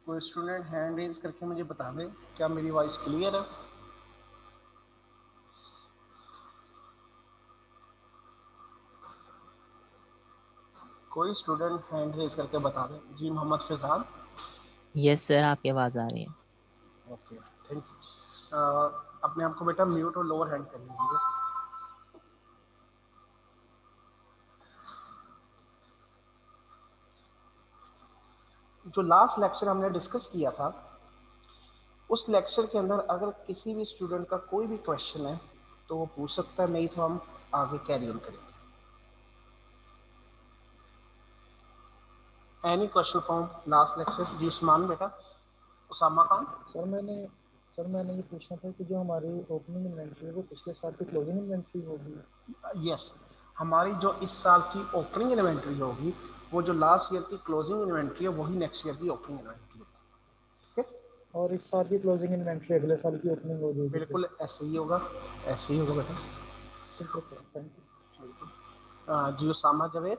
कोई student hand raise करके मुझे बता दे क्या मेरी वॉइस क्लियर है। कोई स्टूडेंट हैंड रेज करके बता दे। जी मोहम्मद फैजान। यस सर, आपकी आवाज़ आ रही है। Okay, thank you. अपने आप को बेटा म्यूट और लोअर हैंड कर लीजिए। जो लास्ट लेक्चर हमने डिस्कस किया था उस लेक्चर के अंदर अगर किसी भी स्टूडेंट का कोई भी क्वेश्चन है तो वो पूछ सकता है, नहीं तो हम आगे कैरी ऑन करेंगे। Any question from last lecture? जी उस्मान बेटा, उसामा खान। सर मैंने सर मैंने ये पूछना था कि जो हमारी ओपनिंग इन्वेंट्री है वो पिछले साल की क्लोजिंग इन्वेंट्री होगी। यस, हमारी जो इस साल की ओपनिंग इन्वेंट्री होगी वो जो लास्ट ईयर की क्लोजिंग इन्वेंट्री है वही नेक्स्ट ईयर की ओपनिंग इन्वेंट्री होगी। ठीक है, और इस साल की क्लोजिंग इन्वेंट्री अगले साल की ओपनिंग हो जाएगी फिर। बिल्कुल ऐसे ही होगा, ऐसे ही होगा बेटा। ठीक है सर, थैंक यू। जी उसामा जवेद।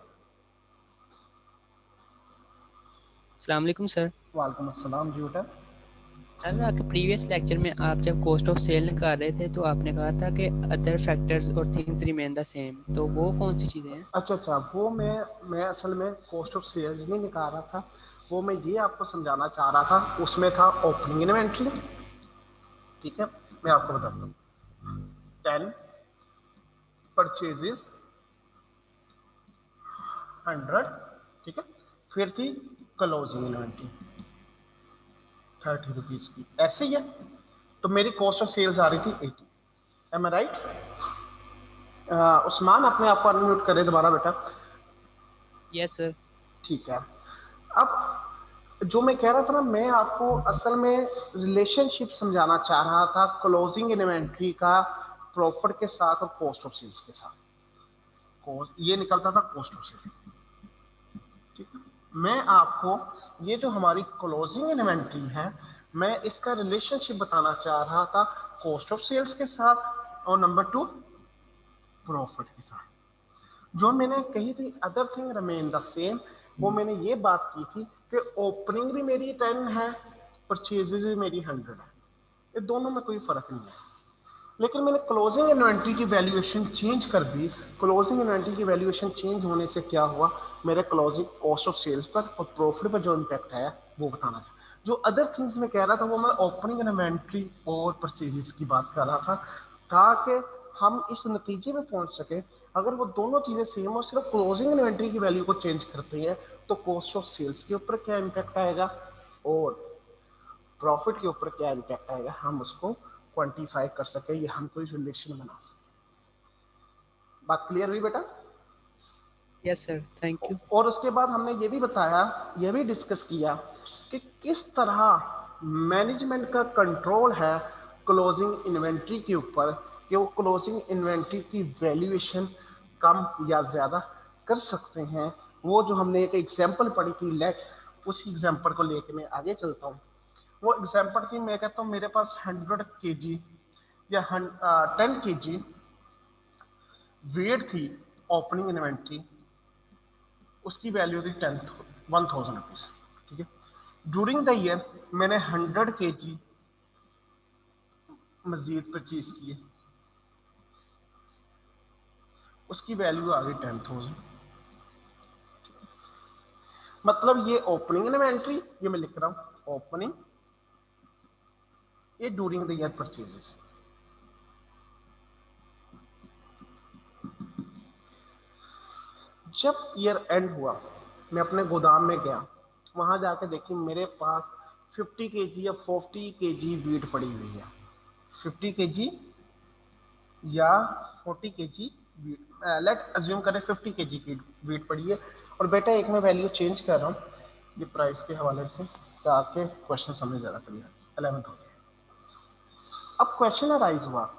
अस्सलाम वालेकुम सर। वालेकुम अस्सलाम जी बेटा। सर आपके प्रीवियस लेक्चर में आप जब कॉस्ट ऑफ सेल निकाल रहे थे तो आपने कहा था कि अदर फैक्टर्स और थिंग्स रिमेन द सेम, तो वो कौन सी चीज़ें हैं? अच्छा, वो मैं असल में कॉस्ट ऑफ सेल्स नहीं निकाल रहा था, वो मैं ये आपको समझाना चाह रहा था। उसमें था ओपनिंग इन्वेंट्री। ठीक है, मैं आपको बताता हूँ। 10 परचेजेस 100। ठीक है, फिर थी क्लोजिंग इन्वेंट्री 30 रुपीज की, ऐसे ही है। तो मेरी कॉस्ट ऑफ सेल्स आ रही थी 80। एम आई राइट? उस्मान अपने आप को अनम्यूट करे दोबारा बेटा। Yes sir. ठीक है, अब जो मैं कह रहा था ना, मैं आपको असल में रिलेशनशिप समझाना चाह रहा था क्लोजिंग इन्वेंट्री का प्रॉफिट के साथ और कॉस्ट ऑफ सेल्स के साथ। ये निकलता था कॉस्ट ऑफ सेल्स। ठीक है, मैं आपको ये जो हमारी क्लोजिंग इन्वेंट्री है मैं इसका रिलेशनशिप बताना चाह रहा था कॉस्ट ऑफ सेल्स के साथ और नंबर 2 प्रॉफिट के साथ। जो मैंने कही थी other thing remain the same, वो मैंने ये बात की थी कि ओपनिंग भी मेरी 10 है, परचेजेज भी मेरी 100 है, ये दोनों में कोई फर्क नहीं है। लेकिन मैंने क्लोजिंग इन्वेंट्री की वैल्यूएशन चेंज कर दी। क्लोजिंग इन्वेंट्री की वैल्यूएशन चेंज होने से क्या हुआ, मेरे क्लोजिंग कॉस्ट ऑफ सेल्स पर और प्रॉफिट पर जो इम्पैक्ट आया वो बताना था। जो अदर थिंग्स में कह रहा था वो मैं ओपनिंग इन्वेंट्री और परचेजेस की बात कर रहा था, ताकि हम इस नतीजे में पहुंच सके अगर वो दोनों चीज़ें सेम और सिर्फ क्लोजिंग इन्वेंट्री की वैल्यू को चेंज करते हैं तो कॉस्ट ऑफ सेल्स के ऊपर क्या इम्पैक्ट आएगा और प्रॉफिट के ऊपर क्या इम्पैक्ट आएगा, हम उसको क्वांटिफाई कर सके या हम कोई रिलेशन बना सके। बात क्लियर हुई बेटा? Yes sir, thank you. और उसके बाद हमने ये भी बताया, ये भी डिस्कस किया कि किस तरह मैनेजमेंट का कंट्रोल है क्लोजिंग इन्वेंट्री के ऊपर कि वो क्लोजिंग इन्वेंट्री की वैल्यूएशन कम या ज़्यादा कर सकते हैं। वो जो हमने एक एग्जांपल पढ़ी थी लेट, उस एग्जांपल को लेकर मैं आगे चलता हूँ। वो एग्जांपल थी, मैं कहता हूँ मेरे पास 100 kg या 10 kg वेट थी ओपनिंग इन्वेंट्री, उसकी वैल्यू थी 1000 रुपीज। ठीक है, ड्यूरिंग द ईयर मैंने 100 kg मजीद परचेज किए, उसकी वैल्यू आ गई 10,000। मतलब ये ओपनिंग इन्वेंट्री, ये मैं लिख रहा हूं ओपनिंग, ये ड्यूरिंग द ईयर परचेजेस। जब ईयर एंड हुआ मैं अपने गोदाम में गया, वहां जाके देखी मेरे पास 50 kg या 40 kg वीट पड़ी हुई है। 50 kg या 40 kg वीट, लेट अज्यूम करें 50 kg की वीट पड़ी है। और बेटा एक मैं वैल्यू चेंज कर रहा हूँ ये प्राइस के हवाले से ताकि क्वेश्चन समझ ज़्यादा क्लियर। 11th हो गया। अब क्वेश्चन अराइज हुआ,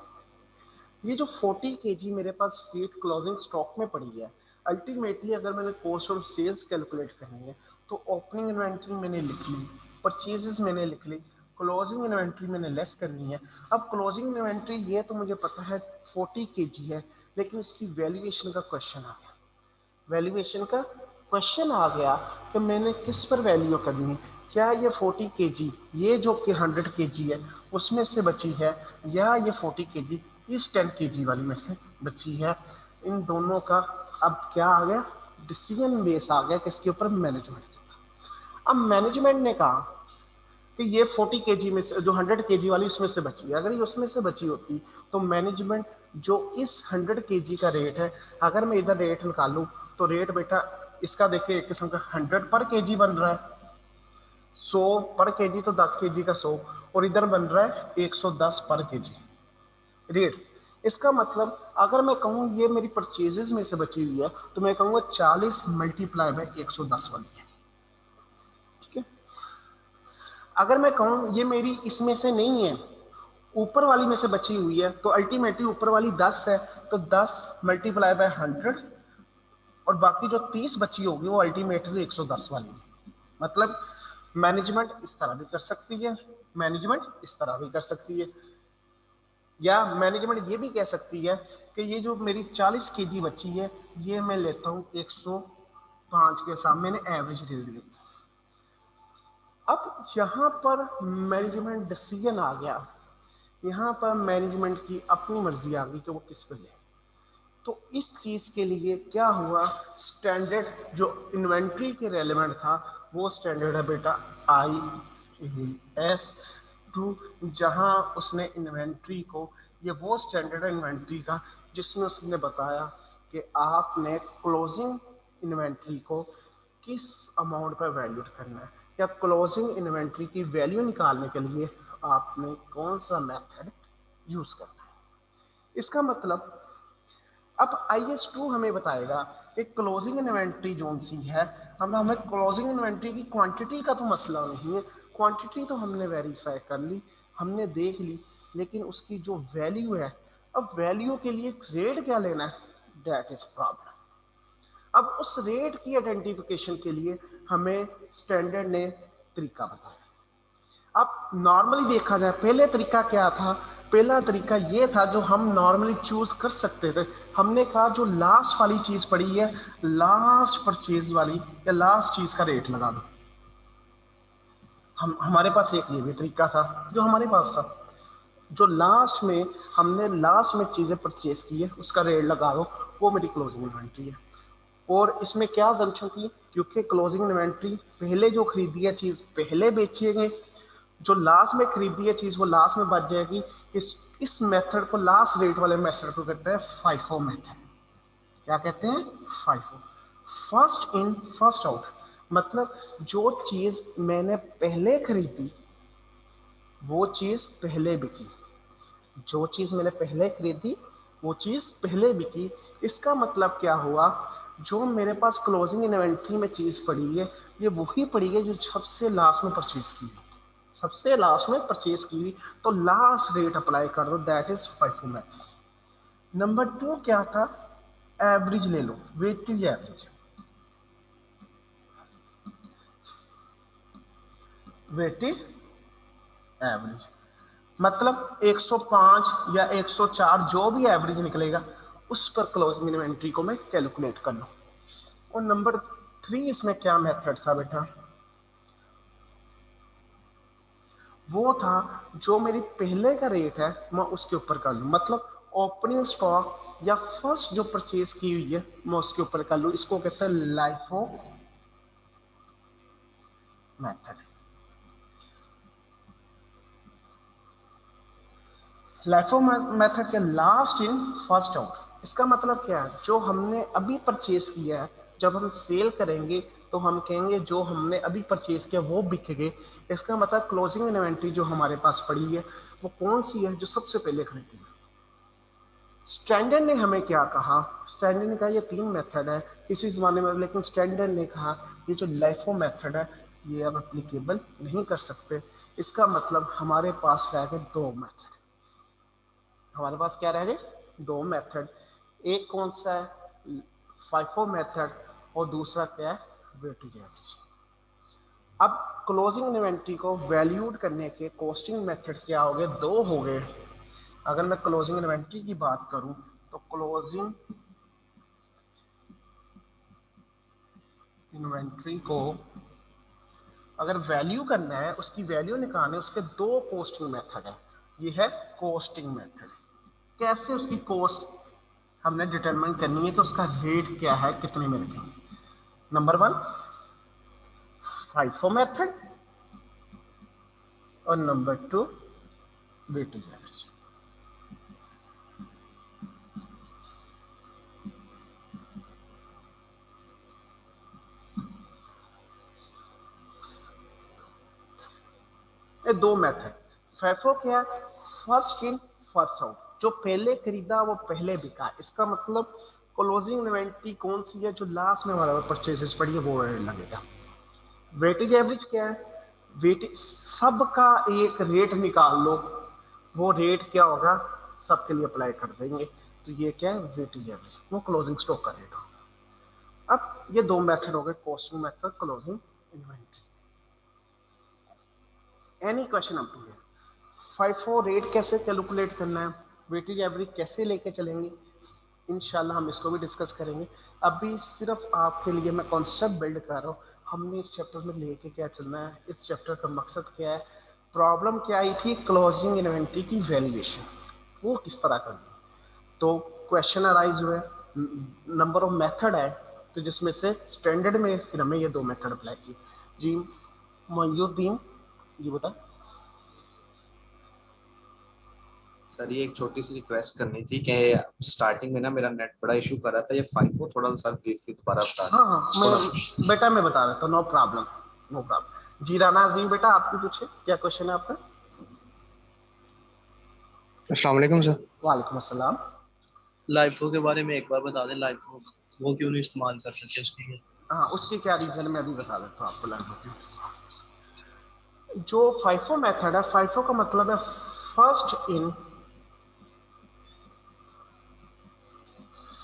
ये जो 40 kg मेरे पास वीट क्लोजिंग स्टॉक में पड़ी है, अल्टीमेटली अगर मैंने कॉस्ट ऑफ सेल्स कैलकुलेट करनी है तो ओपनिंग इन्वेंट्री मैंने लिख ली, परचेजेस मैंने लिख ली, क्लोजिंग इन्वेंट्री मैंने लेस करनी है। अब क्लोजिंग इन्वेंट्री ये तो मुझे पता है 40 kg है, लेकिन इसकी वैल्यूएशन का क्वेश्चन आ गया। वैल्यूएशन का क्वेश्चन आ गया कि मैंने किस पर वैल्यू करनी है, क्या ये 40 kg ये जो कि 100 kg है उसमें से बची है, या ये 40 kg इस 10 kg वाली में से बची है। इन दोनों का अब क्या आ गया, डिसीजन बेस आ गया किसके ऊपर, मैनेजमेंट। अब मैनेजमेंट ने कहा कि ये 40 kg में से जो 100 kg वाली उसमें से बची है, अगर ये उसमें से बची होती तो मैनेजमेंट जो इस 100 kg का रेट है, अगर मैं इधर रेट निकालूं तो रेट बेटा इसका देखिए एक किस्म का 100 पर kg बन रहा है, 100 पर kg तो 10 kg का 100, और इधर बन रहा है 110 पर kg रेट। इसका मतलब अगर मैं कहूँ ये मेरी परचेजेस में से बची हुई है तो मैं कहूँगा 40 मल्टीप्लाई बाय 110 वाली है, ठीक है। अगर मैं कहूँ ये मेरी इसमें से नहीं है, ऊपर वाली में से बची हुई है, तो अल्टीमेटली ऊपर वाली 10 है, तो 10 मल्टीप्लाई बाय 100 और बाकी जो 30 बची होगी वो अल्टीमेटली 110 वाली है। मतलब मैनेजमेंट इस तरह भी कर सकती है, मैनेजमेंट इस तरह भी कर सकती है, या मैनेजमेंट ये भी कह सकती है कि ये जो मेरी 40 kg बची है ये मैं लेता हूँ 105 के साथ, मैंने एवरेज रेट लिया। अब यहाँ पर मैनेजमेंट डिसीजन आ गया, यहाँ पर मैनेजमेंट की अपनी मर्जी आ गई कि वो किस पे ले। तो इस चीज के लिए क्या हुआ, स्टैंडर्ड जो इन्वेंट्री के रेलेवेंट था वो स्टैंडर्ड है बेटा IAS 2, जहां उसने इन्वेंट्री को, ये वो स्टैंडर्ड है इन्वेंट्री का जिसमें उसने बताया कि आपने क्लोजिंग इन्वेंट्री को किस अमाउंट पर वैल्यूड करना है, या क्लोजिंग इन्वेंट्री की वैल्यू निकालने के लिए आपने कौन सा मेथड यूज करना है। इसका मतलब अब IS2 हमें बताएगा कि क्लोजिंग इन्वेंट्री जोन सी है, हमें क्लोजिंग इन्वेंट्री की क्वांटिटी का तो मसला नहीं है, क्वांटिटी तो हमने वेरीफाई कर ली, हमने देख ली, लेकिन उसकी जो वैल्यू है, अब वैल्यू के लिए रेट क्या लेना है, दैट इज प्रॉब्लम। अब उस रेट की आइडेंटिफिकेशन के लिए हमें स्टैंडर्ड ने तरीका बताया। अब नॉर्मली देखा जाए पहले तरीका क्या था, पहला तरीका ये था जो हम नॉर्मली चूज कर सकते थे, हमने कहा जो लास्ट वाली चीज पड़ी है, लास्ट परचेज वाली या लास्ट चीज का रेट लगा दो। हमारे पास एक ये भी तरीका था जो हमारे पास था, जो लास्ट में हमने लास्ट में चीजें परचेज की है उसका रेट लगा दो, वो मेरी क्लोजिंग इन्वेंट्री है। और इसमें क्या जंक्शन थी, क्योंकि क्लोजिंग इन्वेंट्री पहले जो खरीदी है चीज पहले बेचेंगे, जो लास्ट में खरीदी है चीज वो लास्ट में बच जाएगी। इस मेथड को, लास्ट रेट वाले मेथड को कहते हैं FIFO मेथड। क्या कहते हैं, FIFO, first in first out. मतलब जो चीज मैंने पहले खरीदी वो चीज पहले बिकी, जो चीज मैंने पहले खरीदी वो चीज पहले बिकी। इसका मतलब क्या हुआ, जो मेरे पास क्लोजिंग इन्वेंट्री में चीज पड़ी है ये वही पड़ी है जो सबसे लास्ट में परचेज की, सबसे लास्ट में परचेज की हुई, तो लास्ट रेट अप्लाई कर दो, that is FIFO method. Number 2 क्या था, एवरेज ले लो, वेटेज एवरेज, वेटेज एवरेज मतलब 105 या 104 जो भी एवरेज निकलेगा उस पर क्लोजिंग इन्वेंट्री को मैं कैलकुलेट कर लूं। और नंबर 3 इसमें क्या मेथड था बेटा, वो था जो मेरी पहले का रेट है मैं उसके ऊपर कर लूं, मतलब ओपनिंग स्टॉक या फर्स्ट जो परचेज की हुई है मैं उसके ऊपर कर लूं। इसको कहते हैं LIFO मेथड। LIFO मेथड के लास्ट इन फर्स्ट आउट। इसका मतलब क्या है, जो हमने अभी परचेज किया है जब हम सेल करेंगे तो हम कहेंगे जो हमने अभी परचेज किया वो बिक गए। इसका मतलब क्लोजिंग इन्वेंट्री जो हमारे पास पड़ी है वो कौन सी है, जो सबसे पहले खरीदी है। स्टैंडर्ड ने हमें क्या कहा, स्टैंडर्ड ने कहा ये 3 मेथड है इसी जमाने में, लेकिन स्टैंडर्ड ने कहा ये जो LIFO मेथड है ये अब एप्लीकेबल नहीं कर सकते। इसका मतलब हमारे पास रह गए 2 मेथड, हमारे पास क्या रह गए 2 मेथड। एक कौन सा है, FIFO मेथड, और दूसरा क्या है, वेटेज एवरेज। अब क्लोजिंग इन्वेंट्री को वैल्यूड करने के कॉस्टिंग मेथड क्या हो गए, 2 हो गए। अगर मैं क्लोजिंग इन्वेंट्री की बात करूं तो क्लोजिंग इन्वेंट्री को अगर वैल्यू करना है, उसकी वैल्यू निकालने, उसके दो कोस्टिंग मेथड है। ये है कोस्टिंग मेथड। कैसे उसकी कॉस्ट हमने डिटरमाइन करनी है, तो उसका रेट क्या है, कितने में रखेंगे। नंबर 1 FIFO मेथड और नंबर 2 वेटेज एवरेज। ये दो मेथड। FIFO क्या है, फर्स्ट इन फर्स्ट आउट, जो पहले खरीदा वो पहले बिका। इसका मतलब क्लोजिंग इन्वेंट्री कौन सी है, जो लास्ट में हमारे परचेजेस पड़ी है वो रेट लगेगा। वेटेज एवरेज क्या है, वेटेज सबका एक रेट निकाल लो, वो रेट क्या होगा सबके लिए अप्लाई कर देंगे, तो ये क्या है वेटेज एवरेज, वो क्लोजिंग स्टॉक का रेट होगा। अब ये दो मेथड हो गए, costing method, closing inventory. Any question up to here. FIFO rate कैसे कैलकुलेट करना है, वेटेज एवरेज कैसे लेके चलेंगे, इंशाल्लाह हम इसको भी डिस्कस करेंगे। अभी सिर्फ आपके लिए मैं कॉन्सेप्ट बिल्ड कर रहा हूँ, हमने इस चैप्टर में लेके क्या चलना है, इस चैप्टर का मकसद क्या है। प्रॉब्लम क्या आई थी, क्लोजिंग इन्वेंट्री की वैल्यूएशन, वो किस तरह करनी। तो क्वेश्चन अराइज हुए, नंबर ऑफ मेथड है, तो जिसमें से स्टैंडर्ड में फिर हमें ये दो मेथड अप्लाई की। जी मोयुद्दीन जी बता। सर ये एक छोटी सी रिक्वेस्ट करनी थी कि स्टार्टिंग में ना मेरा नेट बड़ा इशू कर रहा था, ये FIFO थोड़ा सा ब्रीफली दोबारा बता दें। हाँ मैं बता रहा था, नो प्रॉब्लम नो प्रॉब्लम। जी राना अजीम बेटा आप भी पूछे, क्या क्वेश्चन है आपका। अस्सलाम वालेकुम सर। वालेकुम अस्सलाम। लाइफो के बारे में एक बार बता दें, लाइफो वो क्यों नहीं इस्तेमाल कर सके उसके लिए। हाँ उसकी क्या रीजन मैं अभी बता देता हूँ आपको। जो FIFO मेथड है, FIFO का मतलब है फर्स्ट इन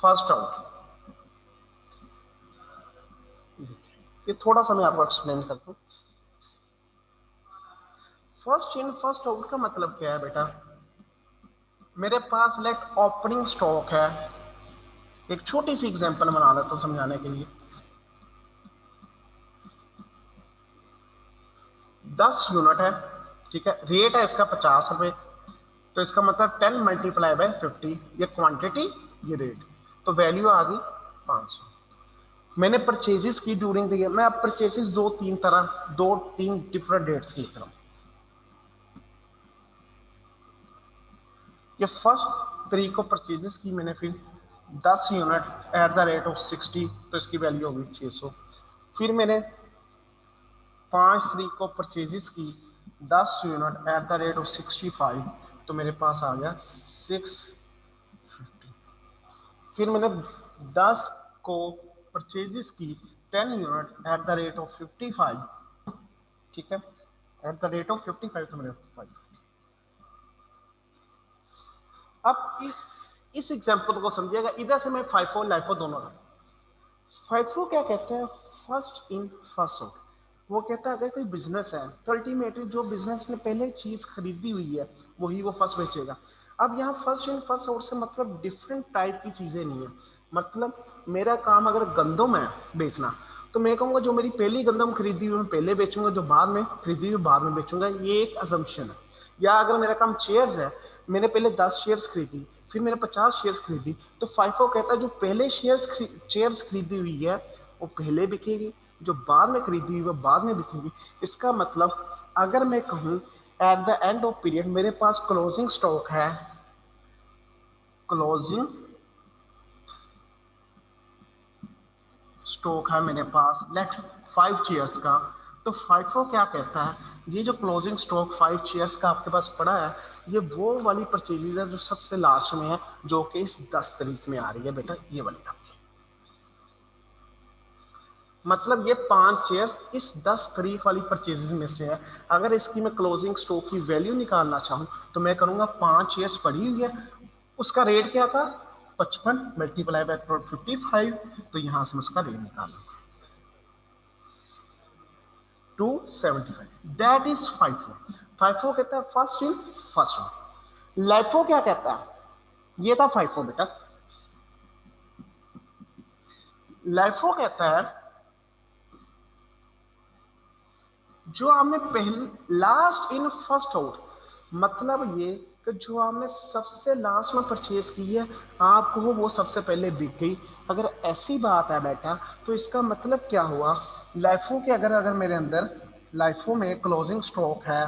फर्स्ट आउट। ये थोड़ा सा मैं आपको एक्सप्लेन करता हूँ। फर्स्ट इन फर्स्ट आउट का मतलब क्या है बेटा, मेरे पास लेट ओपनिंग स्टॉक है। एक छोटी सी एग्जांपल बना लेता हूँ समझाने के लिए। 10 यूनिट है, ठीक है, रेट है इसका 50 रुपए, तो इसका मतलब 10 मल्टीप्लाई बाय 50, ये क्वांटिटी ये रेट, तो वैल्यू आ गई 500। मैंने परचेजेस की ड्यूरिंग द ईयर, मैं अब परचेजेस दो तीन डिफरेंट डेट्स की लिख रहा हूँ। ये फर्स्ट तारीख को परचेजेस की मैंने, फिर 10 unit at the rate of 60, तो इसकी वैल्यू होगी 600। फिर मैंने 5 तारीख को परचेजेस की 10 unit at the rate of 65, तो मेरे पास आ गया 650। फिर मैंने 10 को परचेजेस की 10 unit at the rate of 55, ठीक है, एट द रेट ऑफ 55, तो मेरे 5। अब इस एग्जांपल को समझिएगा, इधर से मैं FIFO लाइफो दोनों का। FIFO क्या कहता है, फर्स्ट इन फर्स्ट आउट। वो कहता है अगर कोई बिजनेस है तो अल्टीमेटली जो बिजनेस ने पहले चीज खरीदी हुई है वही वो फर्स्ट बेचेगा। अब यहाँ फर्स्ट इन फर्स्ट आउट से मतलब डिफरेंट टाइप की चीजें नहीं है। मतलब मेरा काम अगर गंदम है बेचना, तो मैं कहूँगा जो मेरी पहली गंदम खरीदी हुई मैं पहले बेचूंगा, जो बाद में खरीदी हुई बाद में बेचूंगा, ये एक असम्पशन है। या अगर मेरा काम चेयर्स है, मैंने पहले 10 शेयर्स खरीदी, फिर मैंने 50 शेयर्स खरीदी, तो FIFO कहता है जो पहले चेयर्स खरीदी हुई है वो पहले बिकेगी, जो बाद में खरीदी हुई वो बाद में बिकेगी। इसका मतलब अगर मैं कहूँ at the end of period मेरे पास क्लोजिंग स्टॉक है, क्लोजिंग स्टॉक है मेरे पास लेट 5 चेयर्स का, तो FIFO क्या कहता है, ये जो क्लोजिंग स्टॉक 5 चेयर्स का आपके पास पड़ा है, ये वो वाली परचेज है जो सबसे लास्ट में है, जो कि इस 10 तारीख में आ रही है बेटा, ये वाली आपकी। मतलब ये 5 चेयर्स इस 10 तारीख वाली परचेजेस में से है। अगर इसकी मैं क्लोजिंग स्टॉक की वैल्यू निकालना चाहूँ तो मैं करूँगा 5 चेयर्स पड़ी हुई है, उसका रेट क्या था 55 मल्टीप्लाई बाय 55, तो यहाँ से मैं उसका रेट निकालूंगा 275, दैट इज FIFO। FIFO कहता है first in first out. LIFO क्या कहता है, ये था FIFO बेटा। LIFO कहता है जो आपने पहले लास्ट इन फर्स्ट आउट, मतलब ये कि जो आपने सबसे लास्ट में परचेज की है आपको वो सबसे पहले बिक गई। अगर ऐसी बात है बेटा तो इसका मतलब क्या हुआ, लाइफो के अगर अगर मेरे अंदर लाइफो में क्लोजिंग स्टॉक है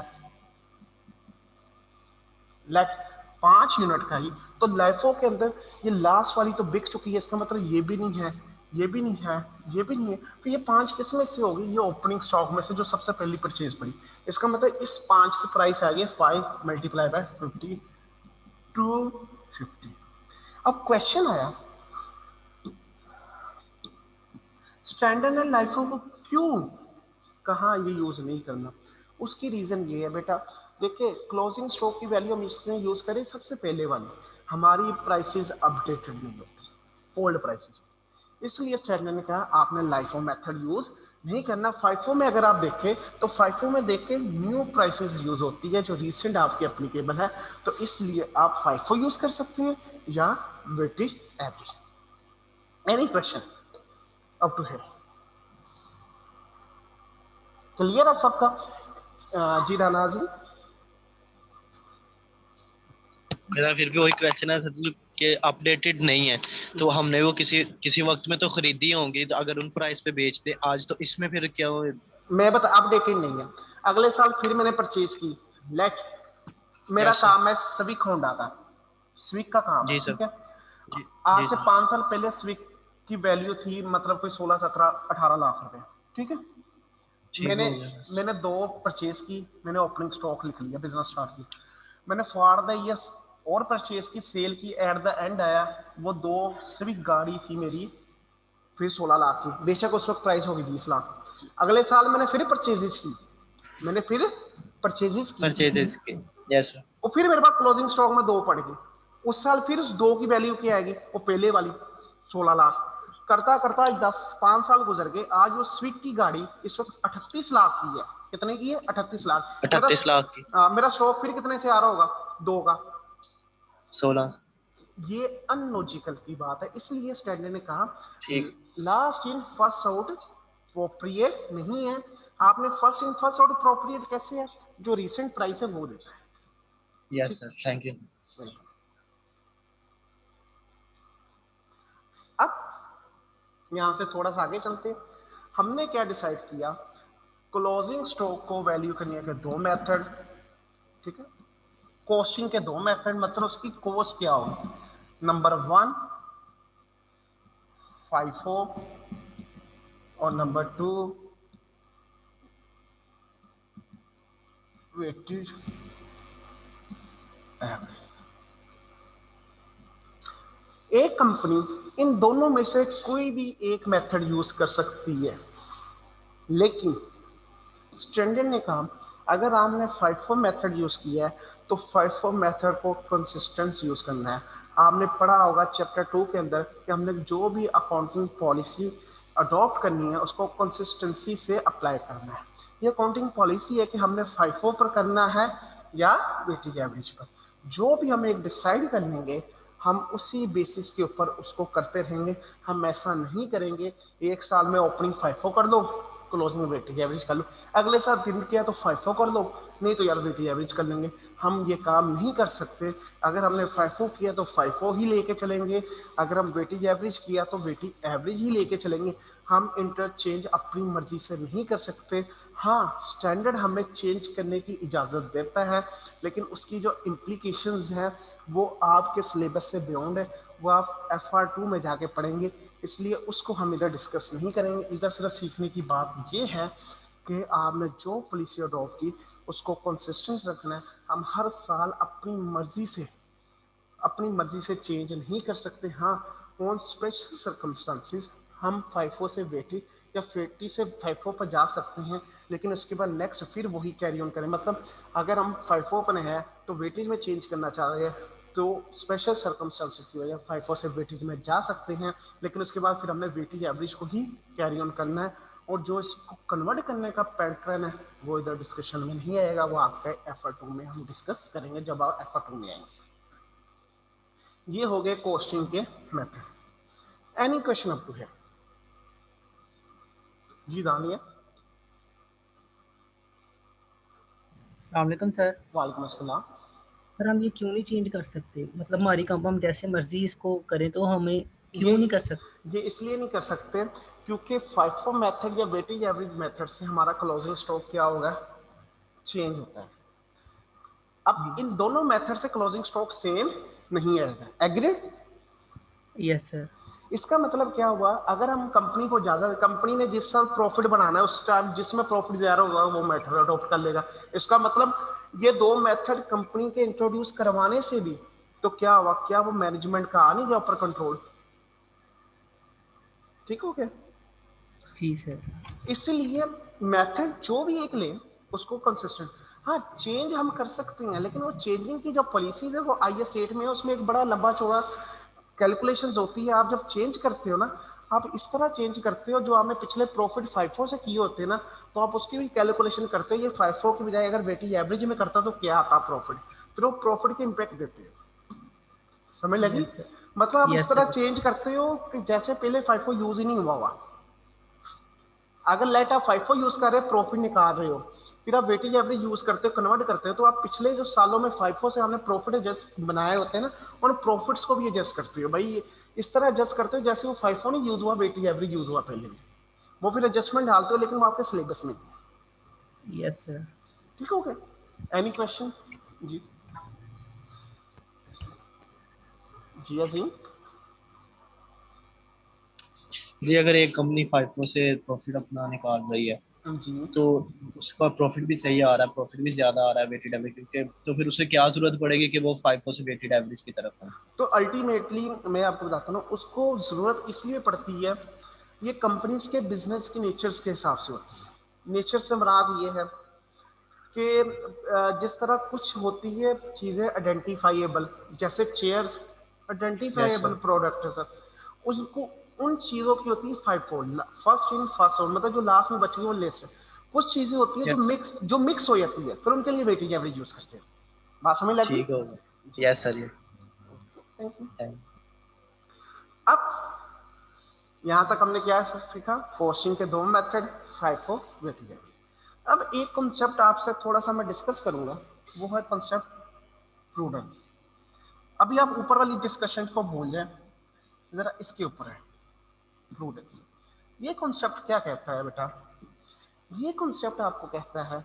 लाइक 5 यूनिट का ही, तो लाइफो के अंदर ये लास्ट वाली तो बिक चुकी है, इसका मतलब ये भी नहीं है, ये भी नहीं है, ये भी नहीं है, तो ये 5 किस में से होगी, ये ओपनिंग स्टॉक में से जो सबसे पहली परचेज पड़ी। इसका मतलब इस 5 की प्राइस आ गई 5 मल्टीप्लाई बाय 50 250। अब क्वेश्चन आया स्टैंडर्ड एंड लाइफो को क्यों कहाँ ये यूज नहीं करना। उसकी रीजन ये है बेटा, देखिए क्लोजिंग स्टॉक की वैल्यू हम इसमें यूज करें सबसे पहले वाली, हमारी प्राइसेस अपडेटेड नहीं होती, ओल्ड प्राइसेस, इसलिए स्टैंडर्ड ने कहा आपने लाइफो मेथड यूज नहीं करना। फाइफो में अगर आप देखें तो फाइफो में देखें न्यू प्राइसेस यूज होती है जो रिसेंट आपके एप्लीकेबल है, तो इसलिए आप फाइफो यूज कर सकते हैं या British average. Any question up to here, clear है सबका? जी राना जी। मेरा फिर भी वही क्वेश्चन है सर कि अपडेटेड नहीं है, तो हमने वो किसी किसी वक्त में तो खरीदी होंगी, तो अगर उन प्राइस पे बेच दे आज तो इसमें फिर क्या हो? मैं बता अपडेटेड नहीं है, अगले साल फिर मैंने परचेज की, लेट मेरा यस सर। काम है स्विक होंडा का, स्विक का काम है, जी सर। ठीक है। जी आज जी से सर। 5 साल पहले स्विक की वैल्यू थी मतलब कोई 16 17 18 लाख रुपए, ठीक है। ठीक मैंने हो गया सर। मैंने 2 परचेज की, मैंने ओपनिंग स्टॉक लिख लिया, बिजनेस स्टार्ट की, मैंने फॉर द ईयर और परचेज की, सेल की, एट द एंड आया वो 2 स्विक गाड़ी थी मेरी फिर 16 लाख की, बेशक उस वक्त प्राइस होगी 20 लाख। अगले साल मैंने फिर परचेजेस की, मैंने फिर परचेजेस की, परचेजेस के। Yes sir. और फिर मेरे पास क्लोजिंग स्टॉक में 2 पड़ गई। उस साल फिर उस 2 की वैल्यू क्या आएगी, वो पहले वाली 16 लाख। करता करता 5 साल गुजर गए, आज वो स्विक की गाड़ी इस वक्त 38 लाख की है। कितने की है? 38 लाख। 38 लाख की। मेरा स्टॉक फिर कितने से आ रहा होगा? 2 का। 16। ये अनलॉजिकल की बात है, इसलिए स्टैंडर्ड ने कहा ठीक। लास्ट इन फर्स्ट आउट प्रोप्रिएट नहीं है। आपने फर्स्ट इन फर्स्ट आउट प्रोप्रिएट कैसे है, जो रिसेंट प्राइस है वो देता है। Yes sir, thank you. अब यहां से थोड़ा सा आगे चलते, हमने क्या डिसाइड किया, क्लोजिंग स्टॉक को वैल्यू करने के 2 मेथड, ठीक है, कॉस्टिंग के 2 मेथड, मतलब उसकी कॉस्ट क्या होगी। नंबर 1 फाइफो और नंबर 2 वेटेड एवरेज। एक कंपनी इन दोनों में से कोई भी एक मेथड यूज कर सकती है, लेकिन स्टैंडर्ड ने कहा अगर आपने फाइफो मेथड यूज किया है तो फाइफो मेथड को कंसिस्टेंट यूज करना है। आपने पढ़ा होगा चैप्टर 2 के अंदर कि हमने जो भी अकाउंटिंग पॉलिसी अडॉप्ट करनी है उसको कंसिस्टेंसी से अप्लाई करना है। ये अकाउंटिंग पॉलिसी है कि हमने फाइफो पर करना है या वेटेज एवरेज पर, जो भी हम एक डिसाइड कर लेंगे हम उसी बेसिस के ऊपर उसको करते रहेंगे। हम ऐसा नहीं करेंगे एक साल में ओपनिंग फाइफो कर दो, क्लोजिंग वेटेज एवरेज कर लो, अगले साल दिन किया तो फाइफो कर लो, नहीं तो यार वेटेज एवरेज कर लेंगे। हम ये काम नहीं कर सकते। अगर हमने फाइफो किया तो फाइफो ही लेके चलेंगे, अगर हम वेटेज एवरेज किया तो वेटेज एवरेज ही लेके चलेंगे। हम इंटरचेंज अपनी मर्जी से नहीं कर सकते। हाँ, स्टैंडर्ड हमें चेंज करने की इजाज़त देता है, लेकिन उसकी जो इम्प्लीकेशंस हैं वो आपके सिलेबस से बियॉन्ड है, वो आप FR2 में जाके पढ़ेंगे, इसलिए उसको हम इधर डिस्कस नहीं करेंगे। इधर सिर्फ सीखने की बात ये है कि आपने जो पॉलिसी अडॉप्ट की उसको कंसिस्टेंट रखना है। हम हर साल अपनी मर्जी से चेंज नहीं कर सकते। हाँ, ऑन स्पेशल सर्कमस्टांसिस हम फाइफो से वेटेज या 50 से फाइफो पर जा सकते हैं, लेकिन उसके बाद नेक्स्ट फिर वही कैरी ऑन करें। मतलब अगर हम फाइफो पर हैं तो वेटेज में चेंज करना चाह रहे हैं तो स्पेशल सर्कमस्टांसिस की वजह फाइफो से वेटेज में जा सकते हैं, लेकिन उसके बाद फिर हमने वेटेज एवरेज को ही कैरी ऑन करना है। और जो इसको कन्वर्ट करने का पैटर्न है वो इधर डिस्कशन में नहीं आएगा, वो आपके FR2 में हम डिस्कस करेंगे जब आप FR2 में आएंगे। ये हो गए कॉस्टिंग के method. Any question up to here? जी दानिया। वालेकुम सर। वालेकुम अस्सलाम। सर हम ये क्यों नहीं चेंज कर सकते? मतलब हमारी कंपनी हम जैसे मर्जी इसको करें तो हमें ये क्यों नहीं कर सकते? ये इसलिए नहीं कर सकते क्योंकि फाइफो मेथड या वेटेज एवरेज मेथड से हमारा क्लोजिंग स्टॉक क्या होगा, चेंज होता है। अब इन दोनों मेथड से क्लोजिंग स्टॉक सेम नहीं आएगा। एग्रीड? Yes sir. इसका मतलब क्या हुआ, अगर हम कंपनी को ज्यादा, कंपनी ने जिस साल प्रॉफिट बनाना है उस टाइम जिसमें प्रॉफिट ज्यादा होगा वो मेथड अडॉप्ट कर लेगा। इसका मतलब ये दो मेथड कंपनी के इंट्रोड्यूस करवाने से भी तो क्या हुआ, क्या वो मैनेजमेंट का आ नहीं गया ऊपर कंट्रोल? ठीक हो गया? जी सर। इसलिए मेथड जो भी एक ले उसको कंसिस्टेंट, हाँ चेंज हम कर सकते हैं, लेकिन वो चेंजिंग की जो पॉलिसीज है वो IS 8 में है, उसमें एक बड़ा लंबा चौड़ा कैलकुलेशंस होती है। आप जब चेंज करते हो ना, आप इस तरह चेंज करते हो जो आपने पिछले प्रॉफिट फाइफो से किए होते हैं ना, तो आप उसकी भी कैलकुलेशन करते हो। ये फाइफो की बजाय अगर वेटेज एवरेज में करता तो क्या आता प्रॉफिट, फिर वो प्रॉफिट के इम्पैक्ट देते हो। समझ लगी? Yes sir. मतलब आप इस यस तरह सर। चेंज करते हो कि जैसे पहले फाइफो यूज ही नहीं हुआ। अगर लेट आप फाइफो यूज कर रहे हो, प्रॉफिट निकाल रहे हो, फिर आप वेटेज एवरेज यूज करते हो, कन्वर्ट करते हो, तो आप पिछले जो सालों में फाइफो से हमने प्रॉफिट एडजस्ट बनाए होते हैं ना, उन प्रॉफिट्स को भी एडजस्ट करते हो भाई। इस तरह एडजस्ट करते हो जैसे वो फाइफो नहीं यूज हुआ, वेटेज एवरेज यूज हुआ पहले में। वो फिर एडजस्टमेंट डालते हो, लेकिन वो आपके सिलेबस में। Yes sir. ठीक हो गया? Any question? जी जी अजीम। जी अगर एक कंपनी फाइफो से प्रॉफिट अपना निकाल रही है जी तो उसका प्रॉफिट भी सही आ रहा है, प्रॉफिट भी ज्यादा आ रहा है वेटेड एवरेज के, तो फिर उसे क्या जरूरत पड़ेगी कि वो फाइफो से वेटेड एवरेज की तरफ है? तो अल्टीमेटली मैं आपको बताता हूँ उसको जरूरत इसलिए पड़ती है, ये कंपनीज के बिजनेस के नेचर्स के हिसाब से होती है। नेचर से मुराद ये है कि जिस तरह कुछ होती है चीज़ें आइडेंटिफाइएबल, जैसे चेयर्स यस आइडेंटिफाइएबल सर। प्रोडक्ट है सर, उनको उन चीज़ों की होती है five, first in first out, मतलब जो लास्ट में बची वो लिस्ट। कुछ चीज़ें होती है यस सर। जो मिक्स हो जाती है, फिर उनके लिए वेटिंग एवरेज यूज करते हैं। बात समझ लगी? ठीक होगा। Yes sir. ये थैंक यू। थैंक। अब यहां तक हमने क्या सीखा, कॉस्टिंग के दो मेथड, फाइफो, वेटिंग एवरेज। अब एक कॉन्सेप्ट आपसे थोड़ा सा मैं डिस्कस करूंगा, वो है कॉन्सेप्ट प्रूडेंस। अभी आप ऊपर वाली डिस्कशन को भूल जाए, जरा इसके ऊपर है प्रूडेंस। ये कॉन्सेप्ट क्या कहता है बेटा? ये कॉन्सेप्ट आपको कहता है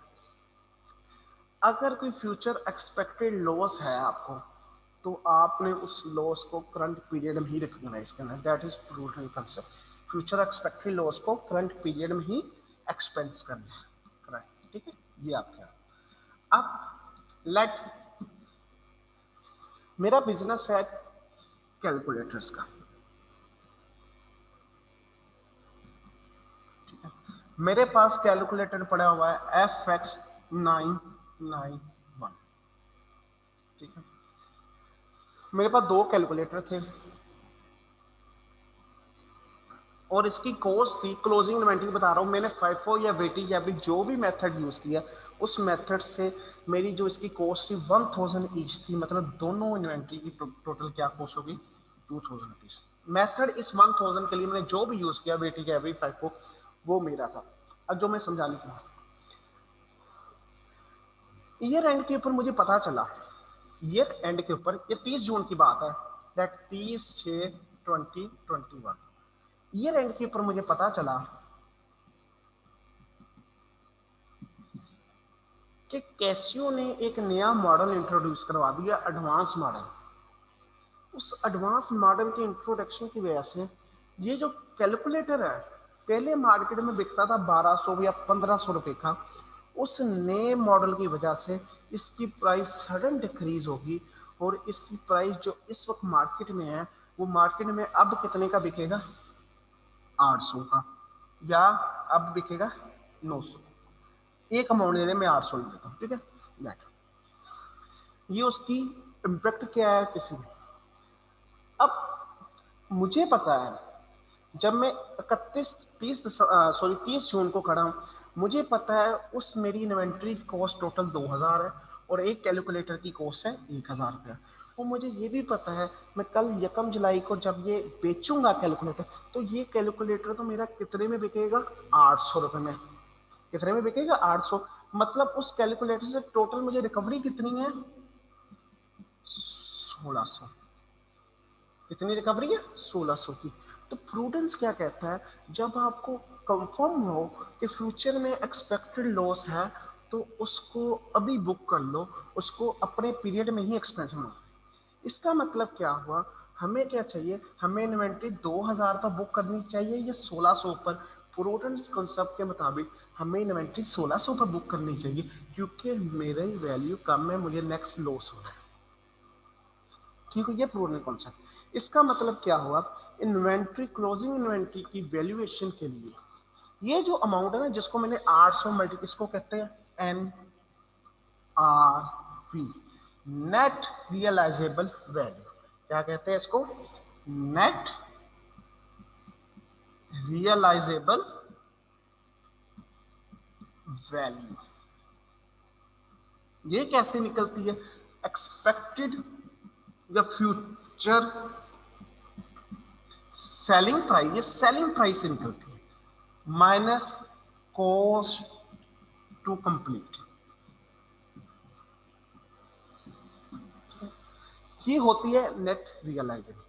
अगर कोई फ्यूचर एक्सपेक्टेड लॉस है आपको, तो आपने उस लॉस को करंट पीरियड में ही रिकॉग्नाइज करना है। That is prudent concept. Future expected loss को करंट पीरियड में ही एक्सपेंस करना है। करेक्ट? ठीक है, ये आपका। अब लेट, मेरा बिजनेस है कैलकुलेटर्स का, मेरे पास कैलकुलेटर पड़ा हुआ है FX991। ठीक है, मेरे पास दो कैलकुलेटर थे और इसकी कॉस्ट थी, क्लोजिंग इन्वेंटरी बता रहा हूँ मैंने, फाइफो या वेटेज एवरेज जो भी मेथड यूज किया उस मेथड से मेरी जो इसकी कॉस्ट थी 1000 ईच थी। मतलब दोनों इन्वेंटरी की टोटल क्या कॉस्ट होगी, 2000 रुपीज। मेथड इस 1000 के लिए मैंने जो भी यूज किया, वेटेज एवरेज फाइफो, वो मेरा था। अब जो मैं समझाने की बात, ईयर एंड के ऊपर मुझे पता चला, ईयर एंड के ऊपर, ये 30 जून की बात है, दैट 30/6/2021, ईयर एंड के ऊपर मुझे पता चला कि कैसियो ने एक नया मॉडल इंट्रोड्यूस करवा दिया, एडवांस मॉडल। उस एडवांस मॉडल के इंट्रोडक्शन की वजह से ये जो कैलकुलेटर है, पहले मार्केट में बिकता था 1200 या 1500 रुपए का, उस नए मॉडल की वजह से इसकी प्राइस सडन डिक्रीज होगी और इसकी प्राइस जो इस वक्त मार्केट में है, वो मार्केट में अब कितने का बिकेगा, 800 का, या अब बिकेगा 900। एक अमाउंट लेने में 800 ले लेता हूँ, ठीक है। दैट, ये उसकी इम्पैक्ट क्या है किसी में। अब मुझे पता है, जब मैं 30 जून को खड़ा हूँ, मुझे पता है उस मेरी इन्वेंट्री कॉस्ट टोटल 2000 है और एक कैलकुलेटर की कॉस्ट है 1000 रुपया। और मुझे ये भी पता है मैं कल 1 जुलाई को जब ये बेचूंगा कैलकुलेटर, तो ये कैलकुलेटर तो मेरा कितने में बिकेगा, 800 रुपये में। कितने में बिकेगा, 800। मतलब उस कैलकुलेटर से टोटल मुझे रिकवरी कितनी है, 1600। कितनी रिकवरी है, 1600 की। तो प्रूडेंस क्या कहता है, जब आपको कंफर्म हो कि फ्यूचर में एक्सपेक्टेड लॉस है तो उसको अभी बुक कर लो, उसको अपने पीरियड में ही एक्सपेंस में। इसका मतलब क्या हुआ, हमें क्या चाहिए, हमें इन्वेंट्री 2000 पर बुक करनी चाहिए या 1600 पर। प्रूडेंस कॉन्सेप्ट के मुताबिक हमें इन्वेंट्री 1600 पर बुक करनी चाहिए, क्योंकि मेरी वैल्यू कम है, मुझे नेक्स्ट लॉस हो रहा है। ठीक है, ये प्रूडेंस कॉन्सेप्ट। इसका मतलब क्या हुआ, इन्वेंट्री, क्लोजिंग इन्वेंट्री की वैल्यूएशन के लिए ये जो अमाउंट है ना, जिसको मैंने 800 मल्टी, इसको कहते हैं N R V, net realisable value. क्या कहते हैं इसको, नेट रियलाइजेबल वैल्यू। ये कैसे निकलती है, एक्सपेक्टेड या फ्यूचर सेलिंग प्राइस, ये सेलिंग प्राइस से निकलती है, माइनस कॉस्ट टू कंप्लीट। ये होती है नेट रियलाइजेबल।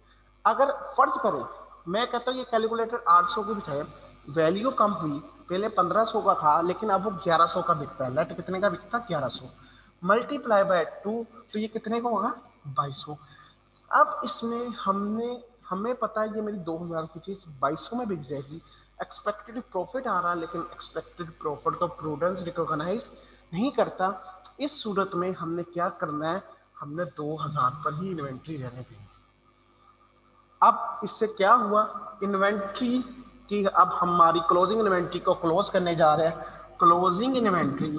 अगर फर्ज करें मैं कहता हूं ये कैलकुलेटर 800 की बजाय वैल्यू कम हुई, पहले 1500 का था लेकिन अब वो 1100 का बिकता है, नेट कितने का बिकता है, 1100, मल्टीप्लाई बाय 2 तो ये कितने का होगा, 2200। अब इसमें हमें पता है ये मेरी 2000 की चीज 2200 में बिक जाएगी, एक्सपेक्टेड प्रॉफिट आ रहा है, लेकिन एक्सपेक्टेड प्रॉफिट को प्रूडेंस रिकॉग्नाइज नहीं करता। इस सूरत में हमने क्या करना है, हमने 2000 पर ही इन्वेंट्री रहने दी। अब इससे क्या हुआ, इन्वेंट्री की अब हमारी क्लोजिंग इन्वेंट्री को क्लोज करने जा रहे हैं। क्लोजिंग इन्वेंट्री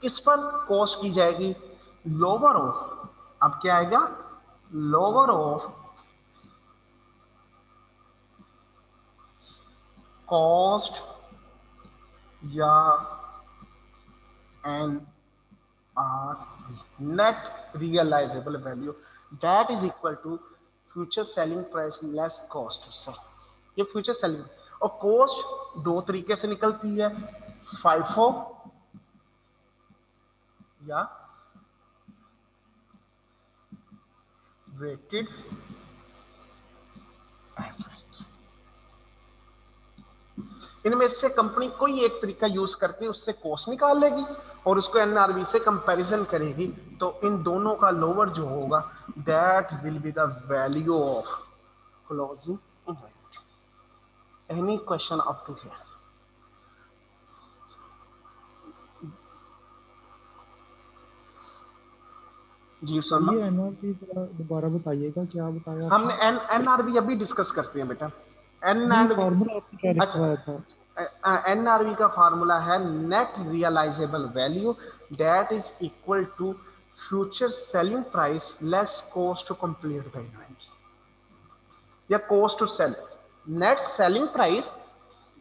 किस पर कॉस्ट की जाएगी, लोअर ऑफ, अब क्या आएगा, लोअर ऑफ कॉस्ट या N R net realisable value that is equal to future selling price less cost. ये फ्यूचर सेलिंग, और कॉस्ट दो तरीके से निकलती है, फाइफो या वेटेड एवरेज। इनमें से कंपनी कोई एक तरीका यूज करके उससे कॉस्ट निकाल लेगी और उसको एनआरवी से कंपैरिजन करेगी, तो इन दोनों का लोअर जो होगा that will be the value of closing inventory. Any question up to here? जी शर्मा, ये एनआरवी दोबारा बताइएगा, क्या बताया हमने एनआरवी अभी डिस्कस करते हैं बेटा। फॉर्मूला आपने क्या लिखवाया था? एनआरवी का फार्मूला है net realisable value that is equal to future selling price less cost to complete the inventory, या cost to sell, net selling price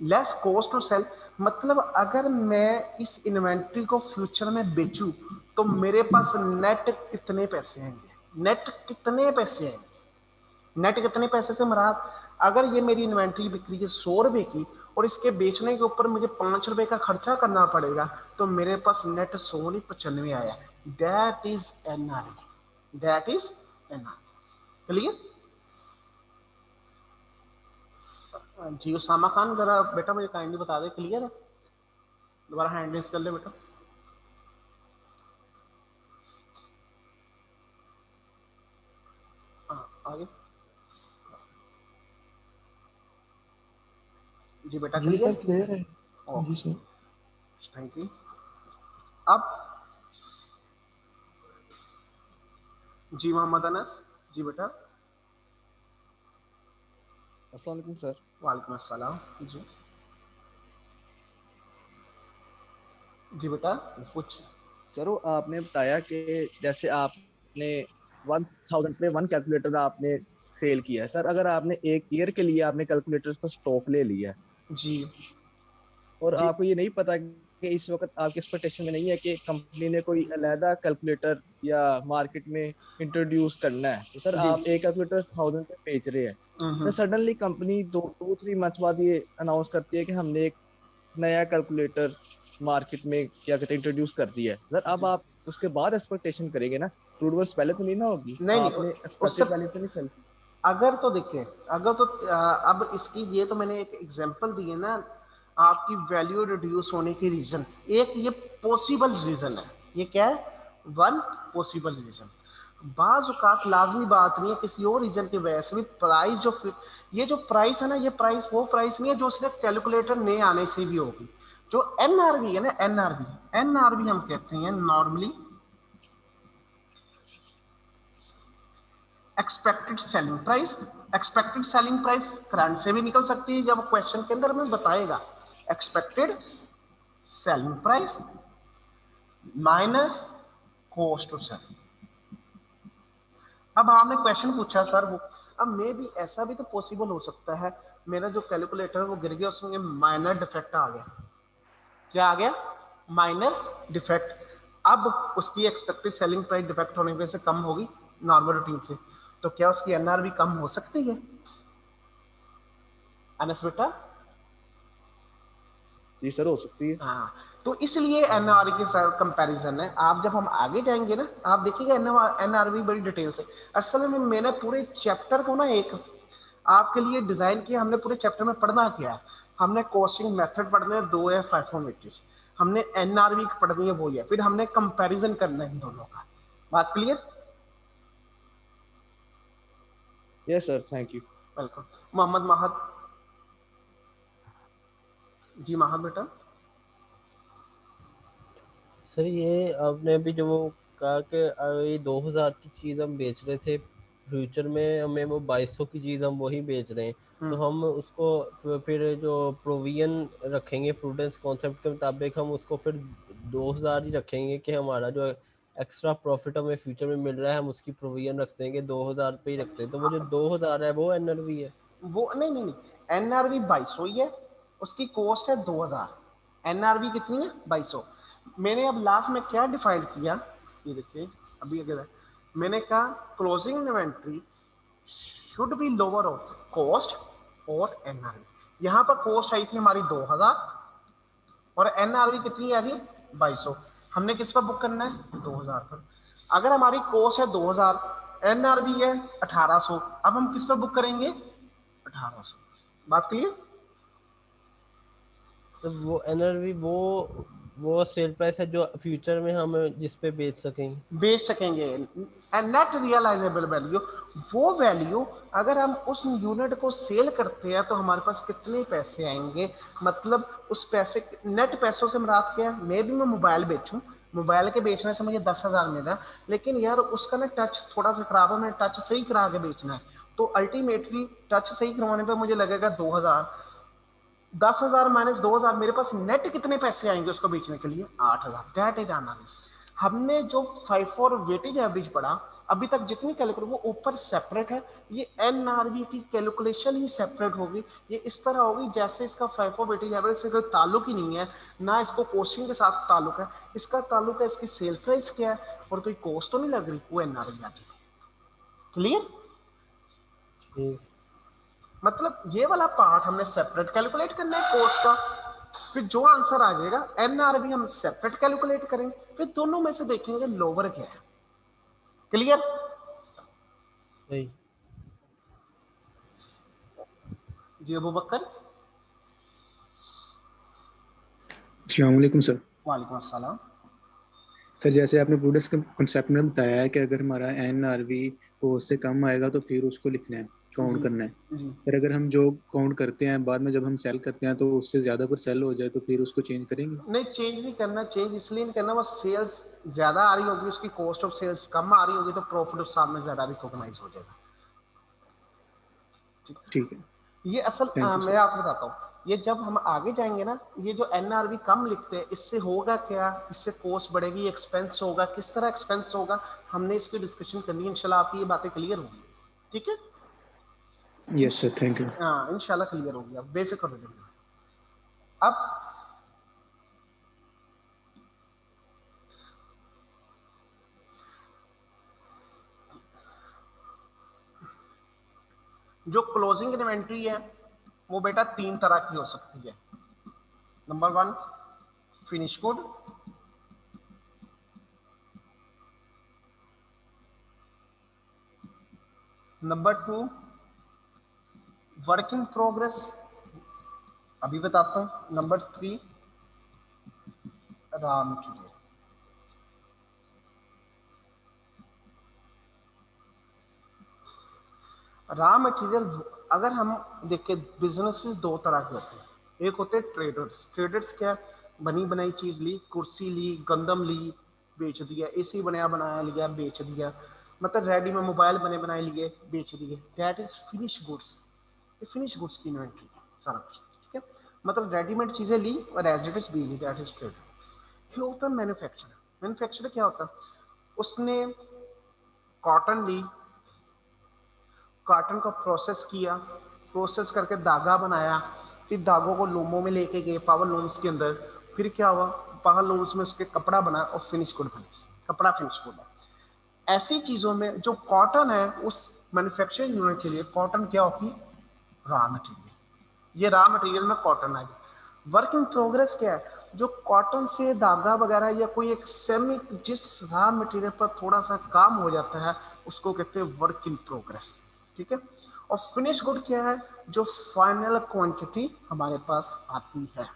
less cost to sell. मतलब अगर मैं इस इन्वेंट्री को फ्यूचर में बेचूं तो मेरे पास नेट कितने पैसे आएंगे, नेट कितने पैसे आएंगे, नेट कितने पैसे से मुराद, अगर ये मेरी इन्वेंट्री बिक रही है 100 रुपए की और इसके बेचने के ऊपर मुझे 5 रुपए का खर्चा करना पड़ेगा, तो मेरे पास नेट 100 नहीं 95 आया। That is NRV, that is NRV. Clear? जी उसामा खान जरा बेटा मुझे काइंडली बता दे, क्लियर है? दोबारा हैंड रेस कर ले बेटा। आगे जी बेटा, जी सर क्लियर? क्लियर है। जी सर, थैंक यू। अब जी मोहम्मद अनस, जी बेटा। अस्सलाम वालेकुम सर। वालेकुम अस्सलाम। जी जी बेटा कुछ। सर वो आपने बताया कि जैसे आपने 1000 से 1 कैलकुलेटर आपने सेल किया है सर, अगर आपने एक ईयर के लिए आपने कैलकुलेटर्स का स्टॉक ले लिया है जी और जी आपको ये नहीं पता कि कि इस वक्त आपके एक्सपेक्टेशन में नहीं है कि कंपनी ने कोई अलहदा कैलकुलेटर या मार्केट में इंट्रोड्यूस करना है, तो सर जी। आप एक कैलकुलेटर 1000 पे बेच रहे हैं, तो सडनली कंपनी 2-3 मंथ बाद ये अनाउंस करती है कि हमने एक नया कैलकुलेटर मार्केट में क्या कहते हैं इंट्रोड्यूस कर दिया है सर, अब आप उसके बाद एक्सपेक्टेशन करेंगे ना, प्रूवर्स पहले तो नहीं ना होगी, नहीं नहीं, आपने उससे एक्सपेक्टेड वैल्यू तो नहीं चलती। अगर तो देखिए, अगर तो अब इसकी ये तो मैंने एक एग्जांपल दी है ना आपकी वैल्यू रिड्यूस होने की रीजन, एक ये पॉसिबल रीजन है। ये क्या है? One possible reason. बाज़ औक़ात लाजमी बात नहीं है, किसी और रीजन की वजह से भी प्राइस जो ये जो प्राइस है ना, ये प्राइस वो प्राइस नहीं है जो सिर्फ कैलकुलेटर नए आने से भी होगी। जो एनआरवी है ना, एनआरवी हम कहते हैं normally expected selling price. Expected selling price current से भी निकल सकती है, जब क्वेश्चन के अंदर हमें बताएगा expected selling price minus cost to sell. अब आपने क्वेश्चन पूछा सर वो, अब मे भी ऐसा भी तो पॉसिबल हो सकता है मेरा जो कैलकुलेटर है वो गिर गया, उसमें माइनर डिफेक्ट आ गया। क्या आ गया? Minor defect. अब उसकी एक्सपेक्टेड सेलिंग प्राइस डिफेक्ट होने की वजह से कम होगी नॉर्मल रूटीन से, तो क्या उसकी एनआरवी कम हो सकती है? अनस बेटा जी सर हो सकती है। हाँ, तो इसलिए एनआरवी के साथ कंपैरिजन है। आप जब हम आगे जाएंगे ना, आप देखिएगा एनआरवी बड़ी डिटेल से। असल में मैंने पूरे चैप्टर को ना एक आपके लिए डिजाइन किया। हमने पूरे चैप्टर में पढ़ना क्या है, हमने कॉस्टिंग मेथड पढ़ने हैं, 2 है फाइफोमेट्री, हमने एनआरवी पढ़नी है वो है, फिर हमने कंपैरिजन करना है इन दोनों का। बात clear? Yes sir, thank you. Welcome. Mohammad Mahad ji, Mahad बेटा। सर ये आपने अभी जो वो कहा कि ये 2000 की चीज़ हम बेच रहे थे, फ्यूचर में हमें वो 2200 की चीज़ हम वही बेच रहे हैं, तो हम उसको फिर जो प्रोविजन रखेंगे प्रूडेंस कॉन्सेप्ट के मुताबिक, हम उसको फिर 2000 ही रखेंगे कि हमारा जो एक्स्ट्रा प्रॉफिट हमें फ्यूचर में मिल रहा है हम उसकी प्रोविजन रख देंगे 2000 पे ही रखते हैं, तो वो जो 2000 है वो एनआरवी है? वो नहीं, एनआरवी 2200 ही है, उसकी कॉस्ट है 2000, एनआरवी कितनी है? 2200। मैंने अब लास्ट में क्या डिफाइन किया, ये देखिए अभी अगर मैंने कहा closing inventory should be lower of cost और एनआरवी। यहाँ पर कॉस्ट आई थी हमारी 2000 और एनआरवी कितनी आ गई? 2200। हमने किस पर बुक करना है? 2000 पर। अगर हमारी कॉस्ट है 2000, एनआरवी है 1800, अब हम किस पर बुक करेंगे? 1800। बात क्लियर? तो वो एनआरवी वो सेल प्राइस है जो फ्यूचर में हम जिस पे बेच सकेंगे। एंड नेट रियलाइजेबल वैल्यू, वो वैल्यू अगर हम उस यूनिट को सेल करते हैं तो हमारे पास कितने पैसे आएंगे, मतलब उस पैसे नेट पैसों से मुराद क्या है? मैं मोबाइल बेचूं, मोबाइल के बेचने से मुझे 10,000 मिला, लेकिन यार उसका ना टच थोड़ा सा खराब है, मैंने टच सही करा के बेचना है, तो अल्टीमेटली टच सही करवाने पर मुझे लगेगा 2000। 10,000 माइनस 2000, मेरे पास नेट कितने पैसे आएंगे उसको बेचने के लिए? 8,000। That is analysis. हमने जो FIFO और वेटेज एवरेज पढ़ा अभी तक, जितनी कैलकुलेट वो ऊपर सेपरेट है, ये एनआरवी की कैलकुलेशन ही सेपरेट होगी। ये इस तरह होगी जैसे इसका FIFO वेटेज एवरेज से कोई ताल्लुक ही नहीं है, ना इसको कॉस्टिंग के साथ ताल्लुक है, इसका ताल्लुक है इसकी सेल प्राइस क्या है, और कोई कॉस्ट तो नहीं लग रही, वो एनआरवी आ जाएगी। क्लियर? मतलब ये वाला पार्ट हमने सेपरेट कैलकुलेट करना है कॉस्ट का, फिर जो आंसर आ जाएगा एनआरवी हम सेपरेट कैलकुलेट करेंगे, फिर दोनों में से देखेंगे लोअर क्या है। क्लियर? जी अबू बकर। अस्सलाम वालेकुम सर। वालेकुम अस्सलाम। सर जैसे आपने प्रूडेंस के कॉन्सेप्ट में बताया है कि अगर हमारा एनआरवी कॉस्ट से कम आएगा तो फिर उसको लिखना है, काउंट करना है। सर अगर हम जो काउंट करते हैं बाद में जब हम सेल करते हैं तो उससे ज्यादा पर सेल हो जाए तो फिर उसको चेंज करेंगे? नहीं, चेंज नहीं करना। चेंज इसलिए नहीं करना, बस सेल्स ज्यादा आ रही होगी, उसकी कॉस्ट ऑफ सेल्स कम आ रही होगी तो प्रॉफिट उस साल में ज्यादा रिकॉग्नाइज हो जाएगा। ठीक है। ये असल मैं आपको बताता हूँ, ये जब हम आगे जाएंगे ना, ये जो एनआरवी कम लिखते हैं इससे होगा क्या, इससे कॉस्ट बढ़ेगी, एक्सपेंस होगा, किस तरह एक्सपेंस होगा, हमने इसकी डिस्कशन करनी है। इंशाल्लाह आपकी ये बातें क्लियर होंगी। ठीक है? Yes sir, thank you. हाँ इंशाल्लाह क्लियर होगी, आप बेफिक्र हो जाइए। अब जो क्लोजिंग इन्वेंट्री है वो बेटा 3 तरह की हो सकती है। Number 1 finish good, number 2 work in progress, अभी बताता हूं, number 3 raw material. Raw material अगर हम देखें, बिजनेसेस 2 तरह के होते हैं। एक होते हैं ट्रेडर्स। ट्रेडर्स क्या, बनी बनाई चीज ली, कुर्सी ली, गंदम ली, बेच दिया, एसी बनाया बनाया लिया, बेच दिया, मतलब रेडी में मोबाइल बने बनाए लिए, बेच दिए, दैट इज फिनिश गुड्स। ये फिनिश गुड्स की इन्वेंट्री है सारा कुछ, ठीक है, मतलब रेडीमेड चीजें ली और एज इट इज बी ली, दैट इज ट्रेडर। फिर होता है मैन्युफैक्चरर। मैन्युफैक्चरर क्या होता है, उसने कॉटन ली, कॉटन को प्रोसेस किया, प्रोसेस करके धागा बनाया, फिर धागों को लूमों में लेके गए, पावर लूम्स के अंदर, फिर क्या हुआ, पावर लूम्स में उसके कपड़ा बना और फिनिश गुड बना, कपड़ा फिनिश गुड है। ऐसी चीजों में जो कॉटन है, उस मैन्युफैक्चरिंग यूनिट के लिए कॉटन क्या होगी, रॉ मटेरियल। ये रॉ मटेरियल में कॉटन है। वर्क इन प्रोग्रेस क्या है, जो कॉटन से धागा वगैरह या कोई एक सेमी, जिस रॉ मटेरियल पर थोड़ा सा काम हो जाता है, उसको कहते हैं वर्क इन प्रोग्रेस, ठीक है। और फिनिश गुड क्या है, जो फाइनल क्वांटिटी हमारे पास आती है।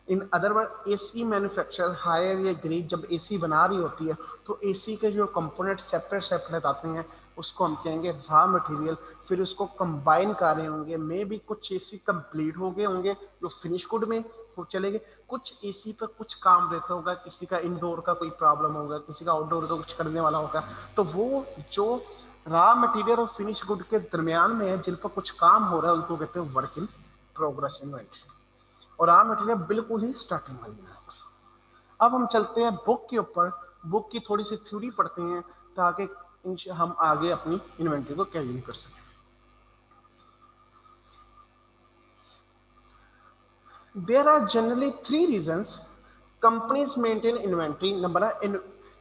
इन अदर वर्ड एसी मैन्युफैक्चर हायर या ग्रेड जब एसी बना रही होती है, तो एसी के जो कंपोनेंट सेपरेट सेपरेट आते हैं, उसको हम कहेंगे रॉ मटेरियल। फिर उसको कंबाइन कर रहे होंगे, मे भी कुछ एसी कंप्लीट हो गए होंगे जो फिनिश गुड में वो चलेंगे, कुछ एसी पर कुछ काम रहता होगा, किसी का इंडोर का कोई प्रॉब्लम होगा, किसी का आउटडोर का कुछ करने वाला होगा, तो वो जो रॉ मटेरियल और फिनिश गुड के दरमियान में है, जिन पर कुछ काम हो रहा है, उनको कहते हैं वर्क इन प्रोग्रेस इन्वेंट्री। और रॉ मटेरियल बिल्कुल ही स्टार्टिंग वाली है। अब हम चलते हैं बुक के ऊपर, बुक की थोड़ी सी थ्योरी पढ़ते हैं ताकि हम आगे अपनी इन्वेंट्री को कैरी कर सकें। There are generally 3 reasons companies maintain inventory. Number 1,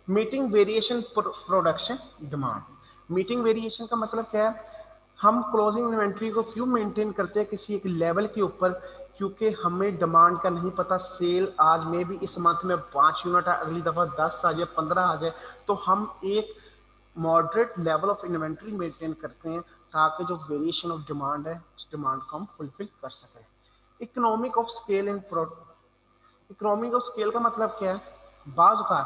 meeting variation production demand. Meeting variation का मतलब क्या है, हम क्लोजिंग इन्वेंट्री को क्यों मेंटेन करते हैं किसी एक लेवल के ऊपर, क्योंकि हमें डिमांड का नहीं पता, सेल आज में भी इस मंथ में 5 यूनिट है, अगली दफा 10 आ जाए, 15 आ जाए, तो हम एक moderate level of inventory maintain करते हैं ताकि जो वेरिएशन ऑफ डिमांड है, उस डिमांड को हम फुलफिल कर सकें। Economic of scale in product. Economic of scale का मतलब क्या है, बाज़ का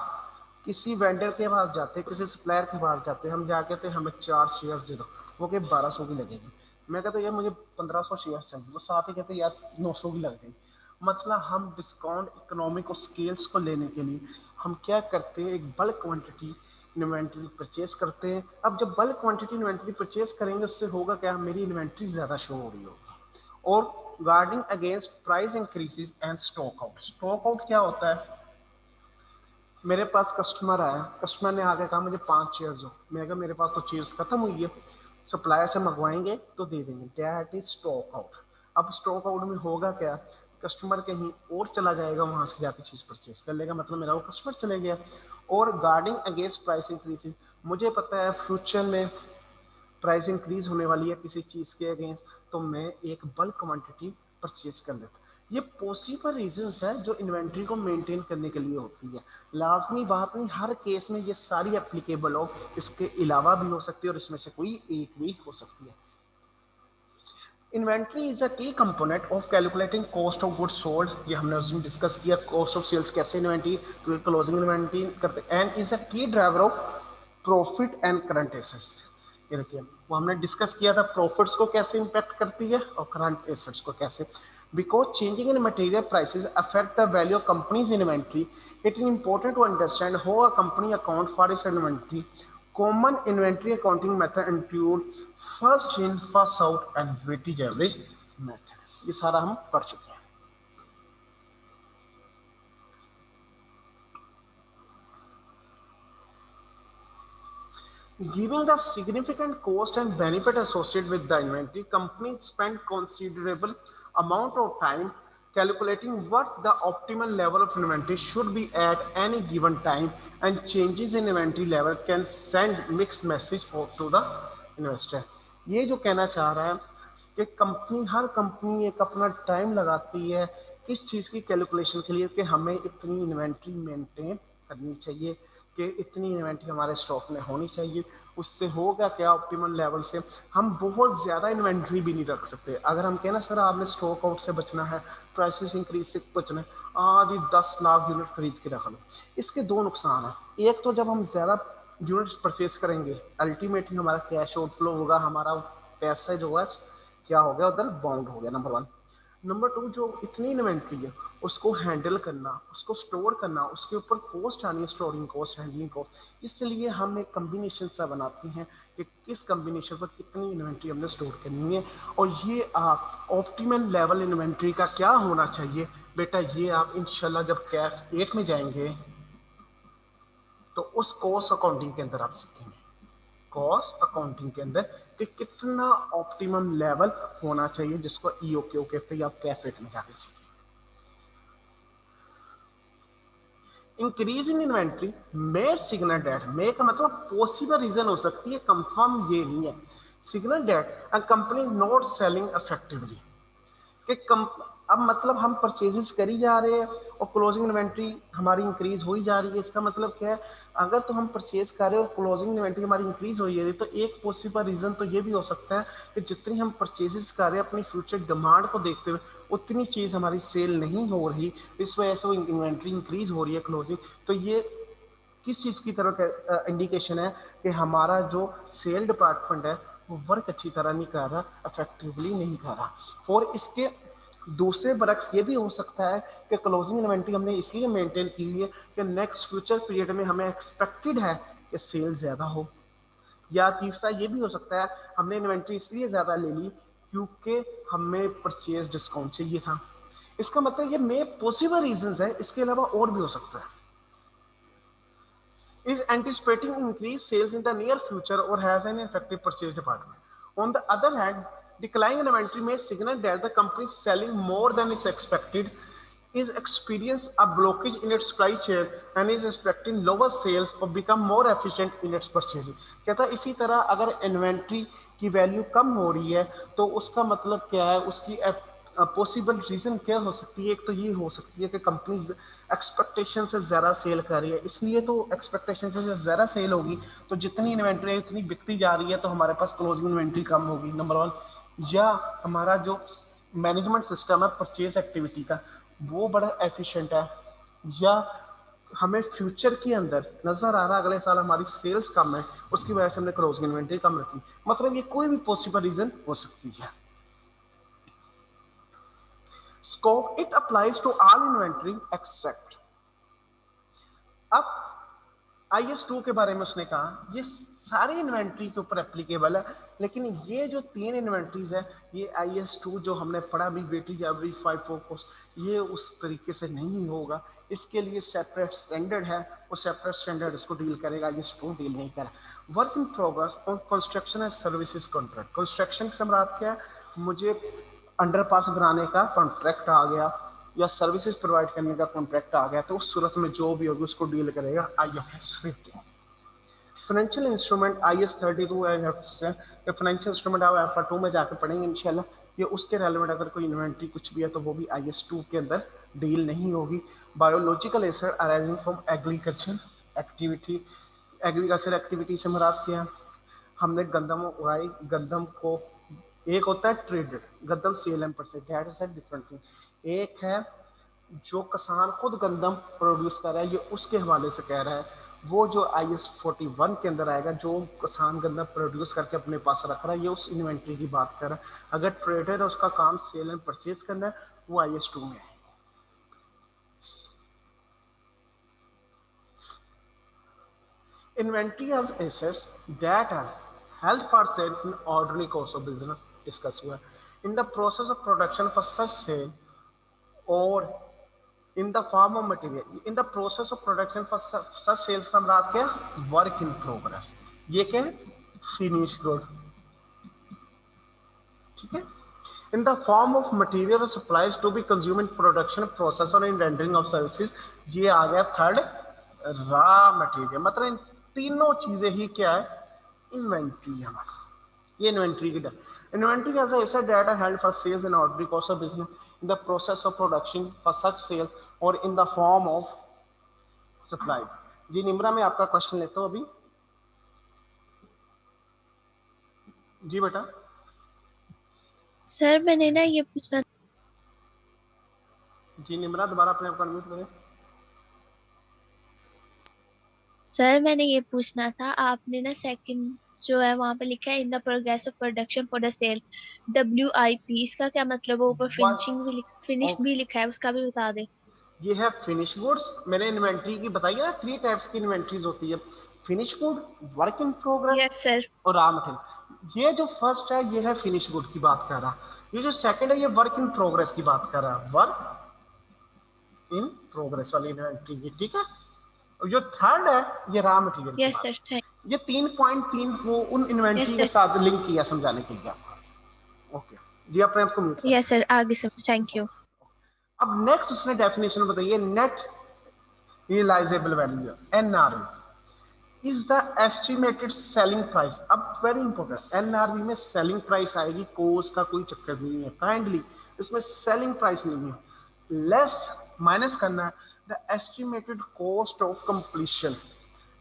किसी वेंडर के पास जाते, किसी सप्लायर के पास जाते, हम जाके थे हमें 4 शेयर्स दे दो, वो कहे 1200 की लगेगी, मैं कहता यार मुझे 1500 शेयर्स चाहिए, वो साथ ही कहते यार 900 की लग गई। मतलब हम डिस्काउंट इकोनॉमिक ऑफ स्केल्स को लेने के लिए हम क्या करते हैं, एक बल्क क्वांटिटी इन्वेंट्री परचेज करते हैं। अब जब बल्क क्वांटिटी इन्वेंट्री परचेज करेंगे, उससे होगा क्या, मेरी इन्वेंट्री ज़्यादा शो हो रही होगी। और guarding against price increases and stock out. Stock out क्या होता है, मेरे पास कस्टमर आया, कस्टमर ने आके कहा मुझे 5 चेयर्स दो, मैं कहा मेरे पास तो चेयर्स खत्म हुई है, सप्लायर से मंगवाएंगे तो दे देंगे, दैट इज स्टॉक आउट। अब स्टॉक आउट में होगा क्या, कस्टमर कहीं और चला जाएगा, वहां से जाकर चीज परचेज कर लेगा, मतलब मेरा वो कस्टमर चले गया। और गार्डिंग अगेंस्ट प्राइस इंक्रीज, मुझे पता है फ्यूचर में प्राइस इंक्रीज होने वाली है किसी चीज के अगेंस्ट, तो मैं एक बल्क क्वांटिटी परचेज कर लेता। ये पॉसिबल रीजंस है जो इन्वेंट्री को मेंटेन करने के लिए होती है। लाजमी बात नहीं हर केस में ये सारी एप्लीकेबल हो, इसके अलावा भी हो सकती है और इसमें से कोई एक भी हो सकती है। इन्वेंट्री इज अ की component of calculating cost of goods sold, ये हमने उसमें डिस्कस किया, कॉस्ट ऑफ सेल्स कैसे इन्वेंट्री क्लोजिंग इन्वेंट्री करते, एंड इज अ की driver of profit and current assets. ये देखिए वो हमने डिस्कस किया था, प्रॉफिट्स को कैसे इंपैक्ट करती है और करंट एसेट्स को कैसे। Because changing in material prices affect the value of company's inventory, it is important to understand how a company account for its inventory. Common inventory accounting method include first in, first out and weighted average method. ये सारा हम पढ़ चुके हैं। Given the significant cost and benefit associated with the inventory, companies spend considerable amount of time calculating what the optimal level of inventory should be at any given time, and changes in inventory level can send mixed message to the investor. ये जो कहना चाह रहा है कि company, हर company एक अपना time लगाती है किस चीज़ की कैलकुलेशन के लिए कि हमें इतनी इन्वेंट्री मेंटेन करनी चाहिए, कि इतनी इन्वेंट्री हमारे स्टॉक में होनी चाहिए। उससे होगा क्या, ऑप्टिमल लेवल से हम बहुत ज़्यादा इन्वेंट्री भी नहीं रख सकते। अगर हम कहना सर आपने स्टॉक आउट से बचना है, प्राइसेस इंक्रीज से बचना है, आज ही 10 लाख यूनिट खरीद के रख लो। इसके दो नुकसान हैं। एक तो जब हम ज़्यादा यूनिट्स परचेज करेंगे अल्टीमेटली हमारा कैश आउटफ्लो होगा, हमारा पैसा जो है क्या हो गया, उधर बाउंड हो गया, नंबर 1। नंबर 2, जो इतनी इन्वेंट्री है उसको हैंडल करना, उसको स्टोर करना, उसके ऊपर कॉस्ट आनी है, स्टोरिंग कॉस्ट, हैंडलिंग कॉस्ट। इसलिए हम एक कम्बिनेशन सा बनाते हैं कि किस कम्बिनेशन पर कितनी इन्वेंट्री हमने स्टोर करनी है। और ये आप ऑप्टिमल लेवल इन्वेंट्री का क्या होना चाहिए बेटा, ये आप इंशाल्लाह जब कैफ 8 में जाएंगे तो उस कॉस्ट अकाउंटिंग के अंदर आप सीखेंगे, कॉस्ट अकाउंटिंग के अंदर कि कितना ऑप्टिमम लेवल होना चाहिए, जिसको ईओक्यू कहते हैं, आप कैफेट में जाके सीखें। इंक्रीजिंग इन्वेंट्री में सिग्नल डेट, में का मतलब पॉसिबल रीजन हो सकती है, कंफर्म ये नहीं है। Signal that a company not selling effectively, कि अब मतलब हम परचेजेस करी जा रहे हैं और क्लोजिंग इन्वेंट्री हमारी इंक्रीज हो ही जा रही है। इसका मतलब क्या है, अगर तो हम परचेज कर रहे हो और क्लोजिंग इन्वेंट्री हमारी इंक्रीज हो रही है, तो एक पॉसिबल रीजन तो ये भी हो सकता है कि जितनी हम परचेजेस कर रहे हैं अपनी फ्यूचर डिमांड को देखते हुए उतनी चीज़ हमारी सेल नहीं हो रही, इस वजह से वो इन्वेंट्री इंक्रीज हो रही है क्लोजिंग। तो ये किस चीज़ की तरह इंडिकेशन है कि हमारा जो सेल डिपार्टमेंट है वो वर्क अच्छी तरह नहीं कर रहा, इफेक्टिवली नहीं कर रहा। और इसके दूसरे बरक्स ये भी हो सकता है कि क्लोजिंग इन्वेंट्री हमने इसलिए मेंटेन की हुई है कि नेक्स्ट फ्यूचर पीरियड में हमें एक्सपेक्टेड है कि सेल ज़्यादा हो। या तीसरा ये भी हो सकता है हमने इन्वेंट्री इसलिए ज़्यादा ले ली क्योंकि हमें परचेज डिस्काउंट चाहिए था। इसका मतलब ये में पॉसिबल रीजंस है, इसके अलावा और भी हो सकता है। is anticipating increased sales in the near future or has an effective purchase department. On the other hand, decline in inventory may signal that the company is selling more than is expected, is experience a blockage in its supply chain and is expecting lower sales or become more efficient in its purchasing. कहता है इसी तरह अगर inventory की value कम हो रही है तो उसका मतलब क्या है, उसकी पॉसिबल रीजन क्या हो सकती है। एक तो ये हो सकती है कि कंपनी एक्सपेक्टेशन से ज़्यादा सेल कर रही है, इसलिए तो एक्सपेक्टेशन से जब ज़्यादा सेल होगी तो जितनी इन्वेंट्री है उतनी बिकती जा रही है, तो हमारे पास क्लोजिंग इन्वेंट्री कम होगी, नंबर 1। या हमारा जो मैनेजमेंट सिस्टम है परचेज एक्टिविटी का वो बड़ा एफिशिएंट है, या हमें फ्यूचर के अंदर नजर आ रहा है अगले साल हमारी सेल्स कम है, उसकी वजह से हमने क्लोजिंग इन्वेंट्री कम रखी। मतलब ये कोई भी पॉसिबल रीजन हो सकती है। Scope, it applies to all inventory except। अब IS2 के बारे में उसने कहा ये सारी इन्वेंट्री के ऊपर एप्लीकेबल है, लेकिन ये जो 3 इन्वेंट्रीज है ये IS2 जो हमने पढ़ा भी वेटेज एवरेज FIFO कॉस्ट, ये उस तरीके से नहीं होगा। इसके लिए सेपरेट स्टैंडर्ड है, वो सेपरेट स्टैंडर्ड इसको डील करेगा, IS2 डील नहीं करेगा। Work in progress on construction and services contract. Construction से मुराद क्या है, मुझे अंडरपास बनाने का कॉन्ट्रैक्ट आ गया या सर्विसेज प्रोवाइड करने का कॉन्ट्रैक्ट आ गया, तो उस सूरत में जो भी होगी उसको डील करेगा IFRS 15। फाइनेंशियल इंस्ट्रूमेंट IS 32 से फाइनेंशियल इंस्ट्रूमेंट आप FR2 में जाकर पढ़ेंगे इंशाल्लाह, ये उसके रेलेवेंट अगर कोई इन्वेंट्री कुछ भी है तो वो भी IS2 के अंदर डील नहीं होगी। Biological asset arising from agriculture activity. Agriculture activity से मुराद क्या है, हमने गंदम उगाई, गंदम को एक होता है ट्रेडेड गंदम sale and purchase, that is a different thing. एक है जो किसान खुद गंदम प्रोड्यूस कर रहा है, ये उसके हवाले से कह रहा है, वो जो IS 41 के अंदर आएगा जो किसान गंदम प्रोड्यूस करके अपने पास रख रहा है, ये उस इन्वेंट्री की बात कर रहा है। अगर ट्रेडर है उसका काम सेल एंड परचेज करना है, वो IS 2 में है। Inventory as assets that are held for sale in ordinary course of business discuss हुआ। In the process of production for such sale or in the form of material, in the process of production for such sales का मतलब क्या, work in progress. ये क्या है, finish good, ठीक है। In the form of material or supplies to be consumed in production process or in rendering of services, ये आ गया थर्ड, रॉ मटेरियल। मतलब इन तीनों चीजें ही क्या है, इन्वेंट्री हमारा। ये इन्वेंट्री की date. Inventory as a asset data held for sales in ordinary course of business in the process of production for such sales और in the form of supplies. जी निम्रा, मैं आपका क्वेश्चन लेता हूँ अभी। जी बेटा। सर मैंने ना ये पूछना। जी निम्रा, दोबारा अपने आप अनम्यूट करें। सर मैंने ये पूछना था, आपने ना सेकंड जो है वहां पे लिखा है in the progress of production for the sale, WIP, इसका क्या मतलब है? ऊपर फिनिशिंग भी फिनिश भी लिखा है, उसका भी बता दे। ये है फिनिश गुड्स। मैंने इन्वेंट्री की बताई है ना, 3 टाइप्स की इन्वेंट्रीज होती है, finish good, work in progress yes sir, और रॉ मटेरियल। ये जो फर्स्ट है ये है फिनिश गुड की बात कर रहा, ये जो सेकंड है ये वर्क इन प्रोग्रेस की बात कर रहा है, वर्क इन प्रोग्रेस वाली इन्वेंट्री की, ठीक है। और जो थर्ड है ये रॉ मटेरियल की बात। सर ये 3.3 वो उन इन्वेंट्री के साथ लिंक किया समझाने के लिए। ओके जी, अपने आप को म्यूट करें। यस सर, आगे समझ, थैंक यू। अब नेक्स्ट उसने डेफिनेशन बताइए, net realisable value NRV is the estimated selling price. अब वेरी इंपॉर्टेंट, NRV में सेलिंग प्राइस आएगी, कॉस्ट का कोई चक्कर नहीं है, काइंडली इसमें सेलिंग प्राइस नहीं है, लेस माइनस करना है the estimated cost of completion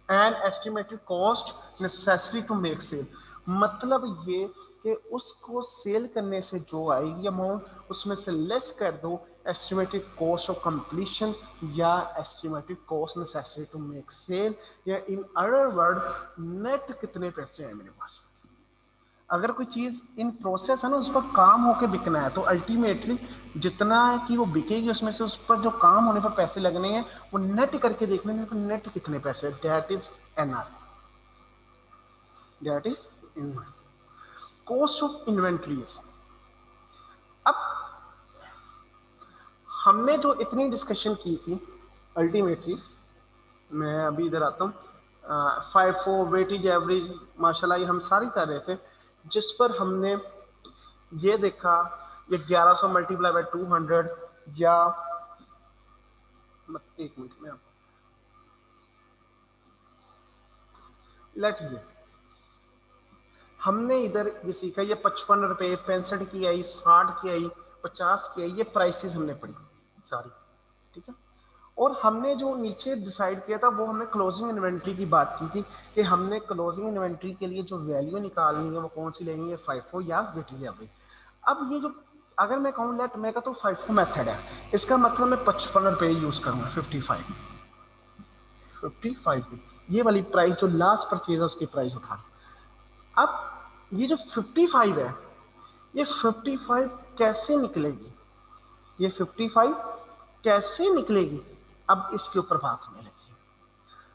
and estimated cost necessary to make sale. मतलब ये कि उसको सेल करने से जो आएगी अमाउंट उसमें से लेस कर दो एस्टिमेटेड कॉस्ट ऑफ कंप्लीशन या estimated cost necessary to make sale, या इन अदर वर्ड नेट कितने पैसे हैं मेरे पास। अगर कोई चीज इन प्रोसेस है ना, उस पर काम होके बिकना है, तो अल्टीमेटली जितना है कि वो बिकेगी उसमें से उस पर जो काम होने पर पैसे लगने हैं वो नेट करके देखने में नेट कितने पैसे, that is NR, that is cost of inventories. अब हमने जो इतनी डिस्कशन की थी अल्टीमेटली, मैं अभी इधर आता हूँ, 5-4 वेटेज एवरेज माशाल्लाह ये हम सारी कर रहे थे, जिस पर हमने ये देखा ये 1100 मल्टीप्लाई बाय 200 या एक मिनट में लेट ये हमने इधर ये सीखा, ये 55 रुपये, 65 की आई, 60 की आई, 50 की आई, ये प्राइसेस हमने पढ़ी सारी, ठीक है। और हमने जो नीचे डिसाइड किया था वो हमने क्लोजिंग इन्वेंट्री की बात की थी कि हमने क्लोजिंग इन्वेंट्री के लिए जो वैल्यू निकालनी है वो कौन सी लेनी है, FIFO या वेटेज एवरेज। अब ये जो अगर मैं कहूँ लेट मैं कहता हूँ FIFO मेथड है, इसका मतलब मैं 55 रुपये यूज करूँगा, 55 ये वाली प्राइस जो लास्ट परचेज है उसकी प्राइस उठा। अब ये जो 55 है ये 55 कैसे निकलेगी, ये 55 कैसे निकलेगी, अब इसके ऊपर बात होने लगी।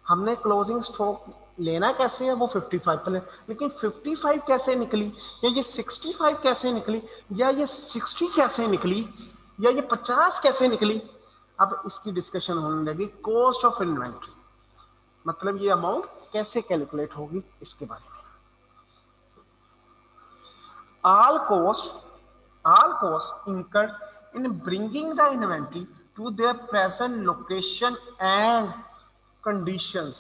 हमने क्लोजिंग स्टॉक लेना कैसे है वो 55 पे, लेकिन 55 कैसे निकली, या ये 65 कैसे निकली, या ये 60 कैसे निकली, या ये 50 कैसे निकली, अब इसकी डिस्कशन होने लगी। कॉस्ट ऑफ इन्वेंट्री मतलब ये अमाउंट कैसे कैलकुलेट होगी इसके बारे में। all costs incurred in bringing the inventory to their present location and conditions,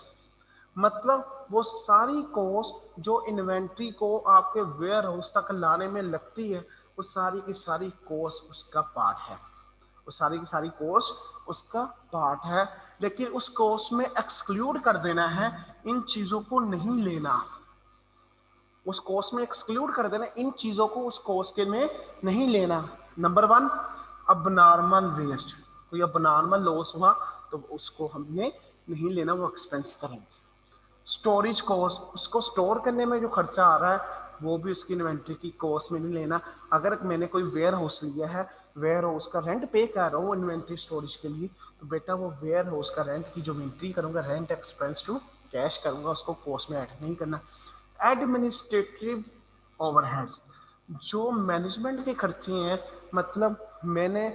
मतलब वो सारी कॉस्ट जो इन्वेंट्री को आपके वेयर हाउस तक लाने में लगती है वो सारी की सारी कॉस्ट उसका पार्ट है, वो सारी की सारी कॉस्ट उसका पार्ट है, लेकिन उस कॉस्ट में एक्सक्लूड कर देना है, इन चीजों को नहीं लेना, उस कॉस्ट में एक्सक्लूड कर देना, इन चीजों को उस कॉस्ट के में नहीं लेना। नंबर 1 अबनॉर्मल वेस्ट, कोई अबनॉर्मल लॉस हुआ तो उसको हमने नहीं लेना, वो एक्सपेंस करेंगे। स्टोरेज कॉस्ट, उसको स्टोर करने में जो खर्चा आ रहा है वो भी उसकी इन्वेंट्री की कॉस्ट में नहीं लेना। अगर मैंने कोई वेयर हाउस लिया है, वेयर हाउस का रेंट पे कर रहा हूँ इन्वेंट्री स्टोरेज के लिए, तो बेटा वो वेयर हाउस का रेंट की जो एंट्री करूँगा रेंट एक्सपेंस टू कैश करूँगा, उसको कॉस्ट में ऐड नहीं करना। एडमिनिस्ट्रेटिव ओवरहेड्स, जो मैनेजमेंट के खर्चे हैं, मतलब मैंने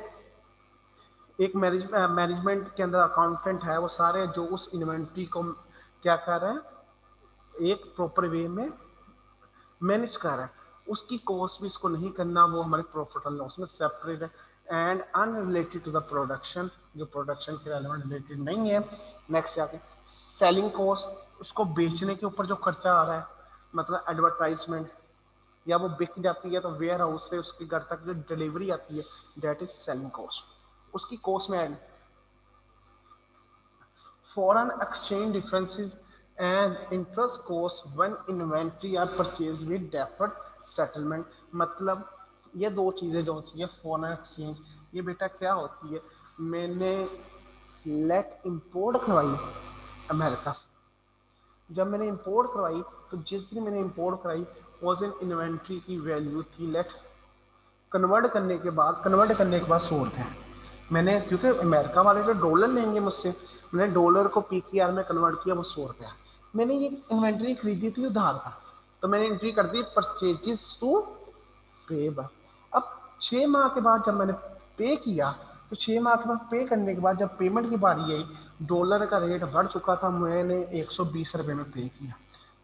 एक मैनेजमेंट के अंदर अकाउंटेंट है, वो सारे जो उस इन्वेंट्री को क्या कर रहा है एक प्रॉपर वे में मैनेज कर रहा है, उसकी कॉस्ट भी इसको नहीं करना, वो हमारे प्रॉफिट एंड लॉस में सेपरेट है। And unrelated to the production, जो प्रोडक्शन के रेलेवेंट रिलेटेड नहीं है। नेक्स्ट आके सेलिंग कॉस्ट, उसको बेचने के ऊपर जो खर्चा आ रहा है, मतलब एडवर्टाइजमेंट, या वो बिक जाती है तो वेयर हाउस से उसके घर तक जो डिलीवरी आती है दैट इज सेलिंग कॉस्ट, उसकी कॉस्ट में add. Foreign exchange differences and interest cost when inventory are purchase with deferred settlement, मतलब ये दो चीज़ें जो होती है फॉरेन एक्सचेंज, ये बेटा क्या होती है, मैंने लेट इंपोर्ट करवाई अमेरिका से, जब मैंने इंपोर्ट करवाई तो जिस दिन मैंने इंपोर्ट कराई उस दिन इन्वेंट्री की वैल्यू थी लेट, कन्वर्ट करने के बाद 100 रुपये मैंने, क्योंकि अमेरिका वाले जो डॉलर लेंगे मुझसे, मैंने डॉलर को PKR में कन्वर्ट किया, वो 100 रुपया। मैंने ये इन्वेंट्री खरीदी थी उधार पर, तो मैंने एंट्री कर दी परचेजेस टू पेबल। अब 6 माह के बाद जब मैंने पे किया तो 6 माह के बाद पे करने के बाद जब पेमेंट की बारी आई, डॉलर का रेट बढ़ चुका था, मैंने 120 रुपये में पे किया।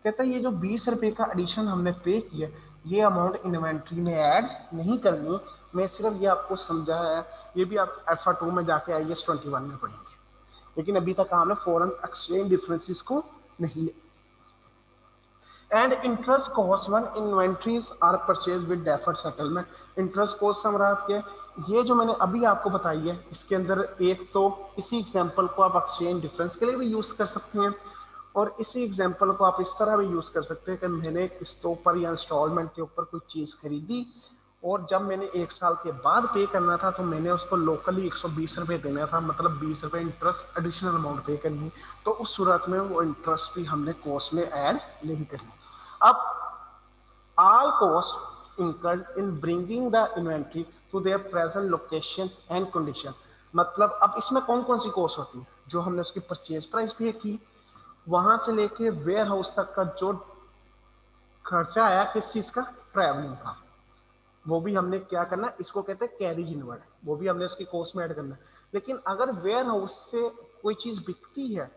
कहता है ये जो 20 रुपये का एडिशन हमने पे किया, ये अमाउंट इन्वेंट्री में ऐड नहीं करनी, मैं सिर्फ ये आपको समझाया है, ये भी आप अल्फा 2 में जाके IAS 21 में पढ़ेंगे, लेकिन अभी तक हमने फॉरेन एक्सचेंज डिफरेंसेस को नहीं लिया। And interest cost when inventories are purchase with deferred settlement, interest cost समरात के ये जो मैंने अभी आपको बताई है, इसके अंदर एक तो इसी एग्जांपल को आप एक्सचेंज डिफरेंस के लिए भी यूज कर सकते हैं, और इसी एग्जांपल को आप इस तरह भी यूज कर सकते हैं कि मैंने किस्तों पर या इंस्टॉलमेंट के ऊपर कोई चीज़ खरीदी और जब मैंने 1 साल के बाद पे करना था तो मैंने उसको लोकली 120 रुपये देना था, मतलब 20 रुपये इंटरेस्ट एडिशनल अमाउंट पे करनी, तो उस सूरत में वो इंटरेस्ट भी हमने कॉस्ट में ऐड नहीं करनी। अब all costs incurred in bringing the inventory to their present location and condition, मतलब अब इसमें कौन कौन सी कॉस्ट होती है, जो हमने उसकी परचेज प्राइस पे की, वहां से लेके वेयर हाउस तक का जो खर्चा आया किस चीज का, ट्रैवलिंग का, वो भी हमने क्या करना, इसको कहते हैं कैरिज इनवर्ड, वो भी हमने उसकी कॉस्ट में ऐड करना। लेकिन अगर वेयर हाउस से कोई चीज बिकती है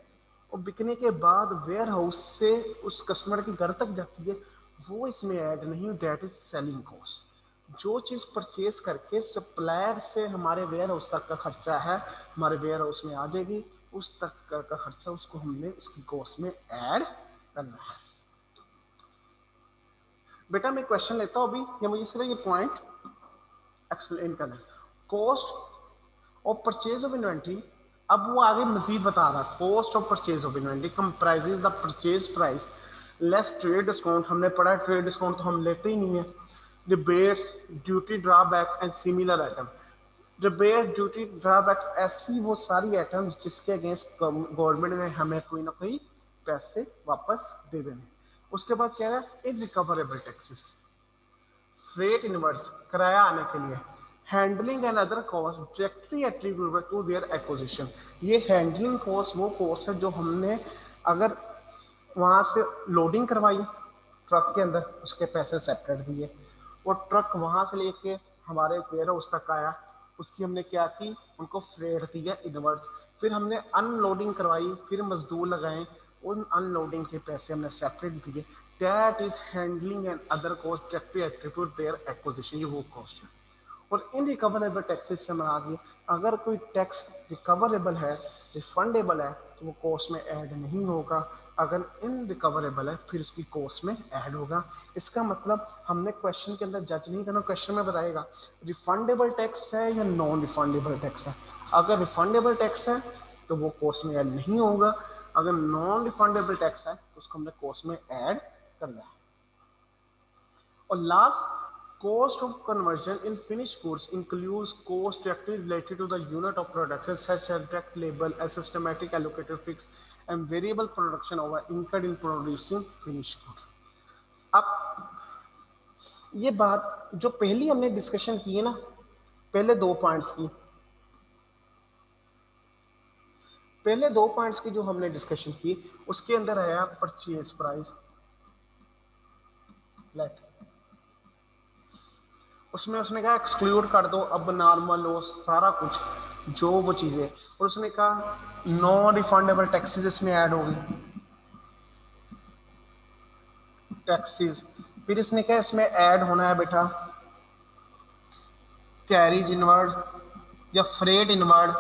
और बिकने के बाद वेयर हाउस से उस कस्टमर के घर तक जाती है, वो इसमें ऐड नहीं, डेट इज सेलिंग कॉस्ट। जो चीज़ परचेज करके सप्लायर से हमारे वेयर हाउस तक का खर्चा है, हमारे वेयर हाउस में आ जाएगी, उस तक का खर्चा उसको हमने उसकी कॉस्ट में ऐड करना है। बेटा मैं क्वेश्चन लेता हूँ अभी, या मुझे सिर्फ ये पॉइंट एक्सप्लेन करना है। Cost of purchase of inventory, अब वो आगे मजीद बता रहा है, cost of purchase of inventory comprises the purchase price less trade discount, हमने पढ़ा ट्रेड डिस्काउंट तो हम लेते ही नहीं है, rebates, duty drawback and similar item. Rebate, duty, drawbacks ऐसी वो सारी आइटम जिसके अगेंस्ट गवर्नमेंट ने हमें कोई ना कोई पैसे वापस दे देने। उसके बाद क्या है, इनरिकवरेबल टैक्सेस, फ्रेट इनवर्स, किराया आने के लिए, handling and other cost directly attributable to their acquisition. ये हैंडलिंग कॉस्ट वो कॉस्ट है जो हमने अगर वहाँ से लोडिंग करवाई ट्रक के अंदर, उसके पैसे सेपरेट दिए, और ट्रक वहाँ से लेके हमारे वेयर हाउस तक आया, उसकी हमने क्या की, उनको फ्रेट दिया इनवर्स, फिर हमने अनलोडिंग करवाई, फिर मजदूर लगाए, उन अनलोडिंग के पैसे हमने सेपरेट दिए, that is handling and other cost directly attribute their acquisition, ये वो कॉस्ट है। और इन रिकवरेबल टैक्सेस से मना दिए, अगर कोई टैक्स रिकवरेबल है, रिफंडेबल है, तो वो कॉस्ट में ऐड नहीं होगा, अगर इन रिकवरेबल है फिर उसकी कॉस्ट में ऐड होगा। इसका मतलब हमने क्वेश्चन के अंदर जज नहीं करना, क्वेश्चन में बताएगा रिफंडेबल टैक्स है या नॉन रिफंडेबल टैक्स है। अगर रिफंडेबल टैक्स है तो वो कॉस्ट में ऐड नहीं होगा, अगर नॉन रिफंडेबल टैक्स है तो उसको हमने कॉस्ट में ऐड करना है। और last, cost of conversion in finished goods includes cost directly related to the unit of production such as direct labor, as systematic allocated fixed and variable production over incurred in producing finished goods। अब ये बात जो पहली हमने discussion की है ना, पहले 2 पॉइंट्स की, पहले 2 पॉइंट्स की जो हमने डिस्कशन की, उसके अंदर आया परचेज प्राइस लेट, उसमें उसने कहा एक्सक्लूड कर दो अब नॉर्मल हो सारा कुछ जो वो चीज़ें, और उसने कहा नॉन रिफंडेबल टैक्सेस इसमें ऐड होगी, टैक्सेस, फिर इसने कहा इसमें ऐड होना है बेटा कैरिज इनवर्ड या फ्रेट इनवर्ड,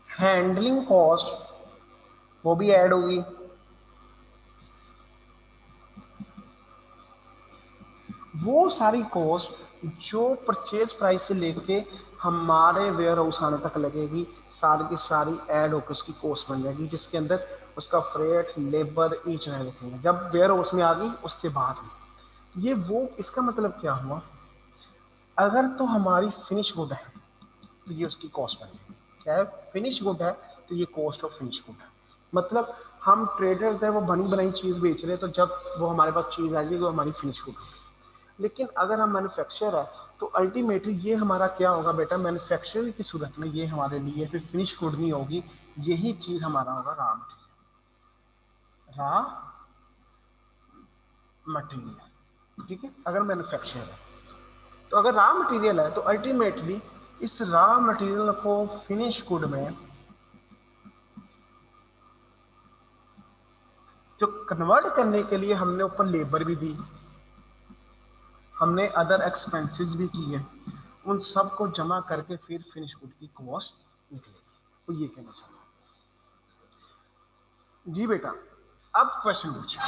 हैंडलिंग कॉस्ट वो भी ऐड होगी। वो सारी कॉस्ट जो परचेज प्राइस से लेके हमारे वेयर हाउस आने तक लगेगी, सारी की सारी ऐड होकर उसकी कॉस्ट बन जाएगी, जिसके अंदर उसका freight, labour, each and everything जब वेयर हाउस में आ गई उसके बाद में ये वो। इसका मतलब क्या हुआ, अगर तो हमारी फिनिश गुड है तो ये उसकी कॉस्ट बनेगी। क्या है, फिनिश गुड है तो ये कॉस्ट ऑफ फिनिश गुड है। मतलब हम ट्रेडर्स हैं, वो बनी बनाई चीज़ बेच रहे हैं, तो जब वो हमारे पास चीज़ आ जाएगी वो हमारी फिनिश गुड होगी। लेकिन अगर हम मैन्युफैक्चर है तो अल्टीमेटली ये हमारा क्या होगा बेटा, मैन्युफैक्चर की सूरत में ये हमारे लिए फिर फिनिश गुड नहीं होगी, यही चीज़ हमारा होगा रॉ मटेरियल। ठीक है, अगर मैन्युफैक्चर है तो अगर रॉ मटेरियल है तो अल्टीमेटली इस रॉ मटेरियल को फिनिश गुड में जो कन्वर्ट करने के लिए हमने ऊपर लेबर भी दी, हमने अदर एक्सपेंसेस भी किए, उन सब को जमा करके फिर फिनिश गुड की कॉस्ट निकलेगी। तो ये कहना चाह रहा हूं जी बेटा। अब क्वेश्चन पूछिए।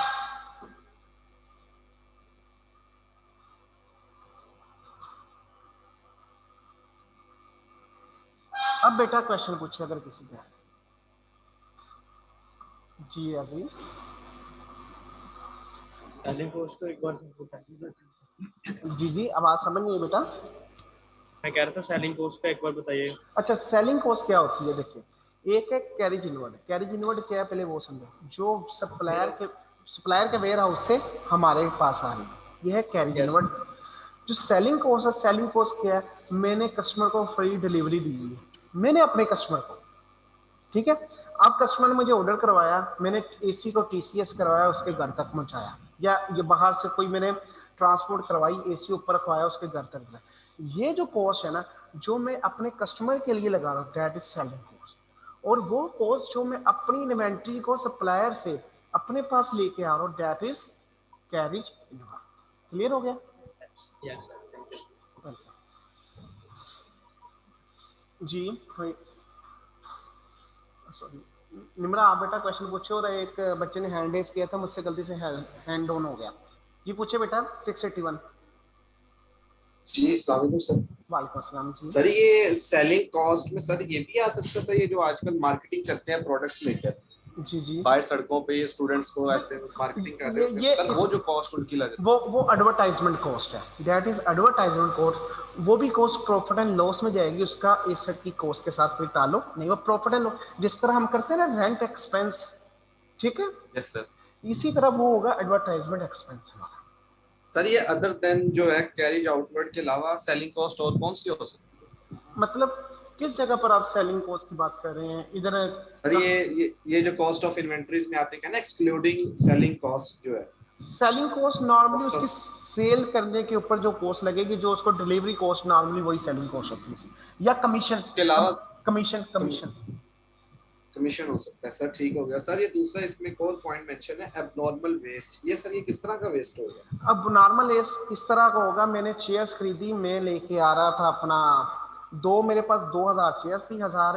अब बेटा क्वेश्चन पूछिए अगर किसी का। जी अजीम, सेलिंग कॉस्ट को एक बार बताइए। जी जी, आवाज समझ नहीं है बेटा। मैं कह रहा था सेलिंग कॉस्ट का एक बार बताइए। अच्छा, सेलिंग कॉस्ट क्या होती है? देखिए, एक है कैरेज इनवर्ड। कैरेज इनवर्ड क्या है पहले वो समझो, जो सप्लायर के वेयर हाउस से हमारे पास आ रही है, ये है कैरेज इनवर्ड। जो सेलिंग कॉस्ट है, सेलिंग कॉस्ट क्या है, मैंने कस्टमर को फ्री डिलीवरी दी है, मैंने अपने कस्टमर को, ठीक है। अब कस्टमर ने मुझे ऑर्डर करवाया, मैंने एसी को टीसीएस करवाया, उसके घर तक पहुंचाया, या ये बाहर से कोई मैंने ट्रांसपोर्ट करवाई, एसी ऊपर रखवाया, उसके घर तक गया। ये जो कॉस्ट है ना, जो मैं अपने कस्टमर के लिए लगा रहा हूँ, दैट इज सेलिंग कॉस्ट। और वो कॉस्ट जो मैं अपनी इन्वेंट्री को सप्लायर से अपने पास लेके आ रहा हूँ, that is carriage inward. Clear हो गया? यस जी। सॉरी निम्रा, आप बेटा क्वेश्चन पूछो। और एक बच्चे ने हैंड रेज किया था, मुझसे गलती से हैंड डाउन हो गया। जी पूछे बेटा। 681। जी अस्सलाम वालेकुम सर। वालेकुम अस्सलाम जी। सर ये सेलिंग कॉस्ट में सर ये भी आ सकता है सर, ये जो आजकल मार्केटिंग करते हैं प्रोडक्ट्स लेकर, जी जी, बाहर सड़कों पे ये स्टूडेंट्स को ऐसे मार्केटिंग कर रहे हैं सर, वो जो कॉस्ट उनकी लग रही है वो एडवर्टाइजमेंट कॉस्ट है, दैट इज एडवर्टाइजमेंट कॉस्ट। वो भी कॉस्ट प्रॉफिट एंड लॉस में जाएगी, उसका एसेट की कॉस्ट के साथ कोई ताल्लुक नहीं। वो प्रॉफिट एंड लॉस जिस तरह हम करते हैं ना, रेंट एक्सपेंस, ठीक है। Yes sir. इसी तरह वो होगा एडवर्टाइजमेंट एक्सपेंस हमारा। सर ये अदर देन जो है कैरेज आउटवर्ड के अलावा सेलिंग कॉस्ट और कौन सी हो सकती है? मतलब किस जगह पर आप सेलिंग कॉस्ट की बात कर रहे हैं? इधर सर ये जो कॉस्ट ऑफ इन्वेंटरीज में आपने कहा ना, एक्सक्लूडिंग सेलिंग कॉस्ट जो है, सेलिंग कॉस्ट नॉर्मली उसकी सेल करने के ऊपर जो कॉस्ट लगेगी, जो उसको डिलीवरी कॉस्ट, नॉर्मली वही सेलिंग कॉस्ट होती है, या कमीशन। उसके अलावा कमीशन हो सकता है सर। ठीक हो गया सर। ये दूसरा इसमें एक और पॉइंट मेंशन है, एबनॉर्मल वेस्ट। ये सर ये किस तरह का वेस्ट होगा? अब नॉर्मल वेस्ट इस तरह का होगा, मैंने चेयर्स खरीदी, मैं लेके आ रहा था अपना मेरे पास 2000 चेयर्स थी, 1000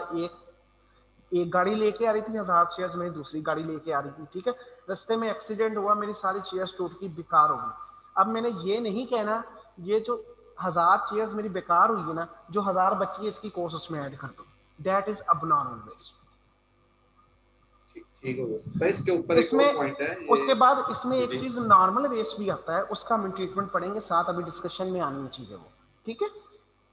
एक गाड़ी लेके आ रही थी, 1000 चेयर्स मेरी दूसरी गाड़ी लेके आ रही थी, ठीक है। रास्ते में एक्सीडेंट हुआ, मेरी सारी चेयर्स टूट की, बेकार हो गई। अब मैंने ये नहीं कहना ये जो 1000 चेयर्स मेरी बेकार हुई है ना, जो 1000 बची है इसकी कॉस्ट उसमें ऐड कर दो, दैट इज एबनॉर्मल वेस्ट। ठीक हो गया सर। इसके ऊपर एक और पॉइंट है, उसके बाद इसमें एक चीज नॉर्मल वेस्ट भी आता है, उसका हम ट्रीटमेंट पढ़ेंगे साथ, अभी डिस्कशन में आनी चीज है वो, ठीक है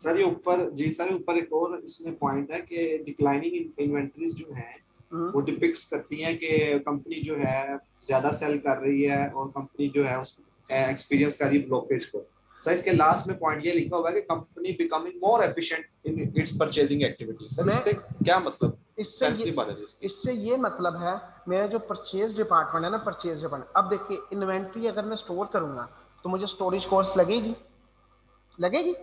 सर। ये ऊपर जी सर, ऊपर एक और इसमें पॉइंट है कि डिक्लाइनिंग इन्वेंटरीज जो हैं वो डिपिक्ट्स करती हैं कि कंपनी जो है ज्यादा सेल कर रही है और कंपनी जो है उस एक्सपीरियंस कर रही है ब्लॉकेज को। सर इसके लास्ट में पॉइंट ये लिखा हुआ है कि company becoming more efficient in its purchasing activity. Sir इससे क्या मतलब? इससे ये मतलब है, मेरा जो परचेज डिपार्टमेंट है ना, परचेज डिपार्टमेंट, अब देखिए इन्वेंट्री अगर मैं स्टोर करूंगा तो मुझे स्टोरेज कॉस्ट लगेगी।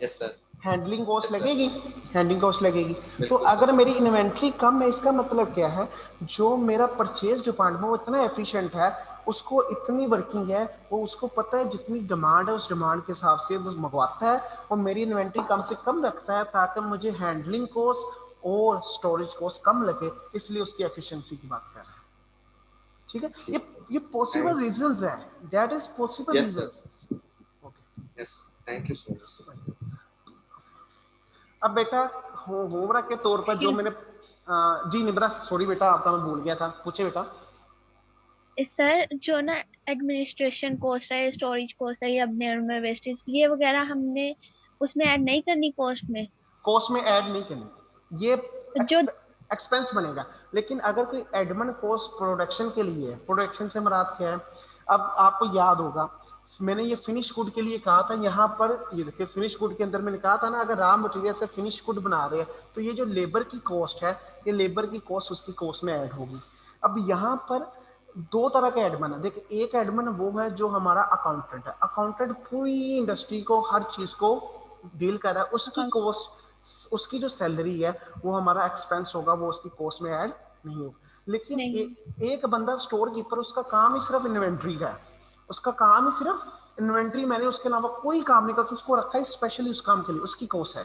Yes sir. हैंडलिंग कॉस्ट लगेगी, हैंडलिंग कॉस्ट लगेगी। तो अगर मेरी इन्वेंट्री कम है, इसका मतलब क्या है, जो मेरा परचेज डिपार्टमेंट वो इतना एफिशिएंट है, उसको इतनी वर्किंग है, वो उसको पता है जितनी डिमांड है उस डिमांड के हिसाब से वो मंगवाता है, और मेरी इन्वेंट्री कम से कम रखता है ताकि मुझे हैंडलिंग कॉस्ट और स्टोरेज कॉस्ट कम लगे, इसलिए उसकी एफिशिएंसी की बात कर रहे हैं। ठीक है, ये पॉसिबल रीजंस है, that is possible reasons. Okay yes, thank you so much. अब बेटा होमवर्क के तौर पर जो मैंने जी निब्रा, सॉरी बेटा आपका मैं भूल गया था, पूछे बेटा। सर जो ना एडमिनिस्ट्रेशन कॉस्ट है, स्टोरेज कॉस्ट है, या अपने वेस्टेज, ये वगैरह हमने उसमें ऐड नहीं करनी कॉस्ट में? कॉस्ट में ऐड नहीं करनी, ये जो एक्सपेंस बनेगा। लेकिन अगर कोई एडमिन कॉस्ट प्रोडक्शन के लिए, प्रोडक्शन से मुराद क्या है, अब आपको याद होगा मैंने ये फिनिश गुड के लिए कहा था, यहाँ पर ये देखिए फिनिश गुड के अंदर मैंने कहा था ना, अगर रॉ मटेरियल से फिनिश गुड बना रहे हैं तो ये जो लेबर की कॉस्ट है, ये लेबर की कॉस्ट उसकी कॉस्ट में ऐड होगी। अब यहाँ पर दो तरह के एडमिन है, देखिए एक एडमिन वो है जो हमारा अकाउंटेंट है, अकाउंटेंट पूरी इंडस्ट्री को हर चीज को डील कर रहा है, उसकी कॉस्ट, उसकी जो सैलरी है वो हमारा एक्सपेंस होगा, वो उसकी कॉस्ट में ऐड नहीं होगा। लेकिन एक बंदा स्टोर कीपर, उसका काम ही सिर्फ इन्वेंट्री का है, उसका काम ही सिर्फ इन्वेंट्री, मैंने उसके अलावा कोई काम नहीं करता, उसको रखा है स्पेशली उस काम के लिए, उसकी कॉस्ट है।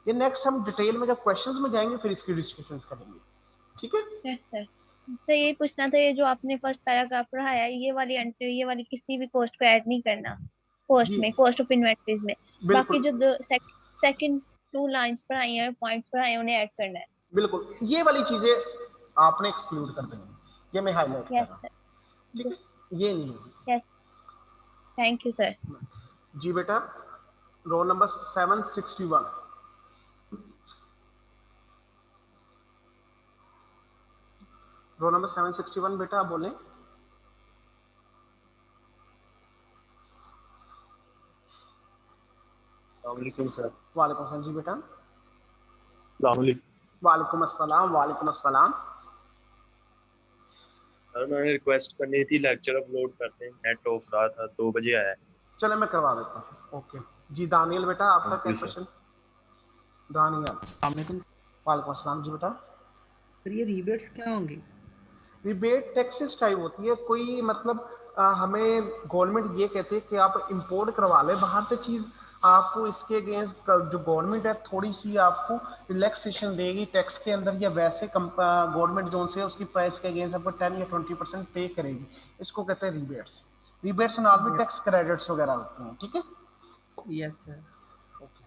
ये नेक्स्ट हम डिटेल में जब क्वेश्चंस में जाएंगे फिर इसकी डिस्कशन करेंगे, ठीक है? Yes sir. तो ये पूछना था, ये जो आपने फर्स्ट पैराग्राफ पढ़ाया, ये वाली एंट्री, ये वाली किसी भी कॉस्ट को ऐड नहीं करना कॉस्ट में, कॉस्ट ऑफ इन्वेंटरीज में। बाकी जो सेकंड 2 लाइंस पढ़ाई हैं, पॉइंट्स पढ़ाए हैं, उन्हें ऐड करना है। बिल्कुल, ये वाली चीजें आपने एक्सक्लूड कर देनी, ये मैं हाईलाइट कर रहा हूं, ठीक है? ये नहीं है। Yes, thank you sir. जी बेटा, रोल नंबर 761। रोल नंबर 761 बेटा, आप बोलें। अस्सलामुअलैकुम सर। वालेकुम अस्सलाम। जी बेटा। अस्सलामुअलैकुम। वालेकुम अस्सलाम। वालेकुम अस्सलाम। सर मैंने रिक्वेस्ट करनी थी, लेक्चर अपलोड करते हैं, नेट ऑफ रहा था, 2 बजे आया है। चलो मैं करवा देता हूँ। ओके जी, दानियल बेटा आपका क्या क्वेश्चन? दानियल। वालेकुम अस्सलाम। जी बेटा। सर ये रिबेट्स क्या होंगी? रिबेट टैक्सेस टाइप होती है, कोई मतलब हमें गवर्नमेंट ये कहती है कि आप इंपोर्ट करवा लें बाहर से चीज़, आपको इसके अगेंस्ट जो गवर्नमेंट है थोड़ी सी आपको रिलैक्सेशन देगी टैक्स के अंदर, या वैसे गवर्नमेंट जो से उसकी प्राइस के अगेंस्ट आपको 10 या 20% पे करेगी, इसको कहते हैं रिबेट्स। रिबेट्स और भी टैक्स क्रेडिट्स वगैरह होते हैं, ठीक है? Yes sir. ओके,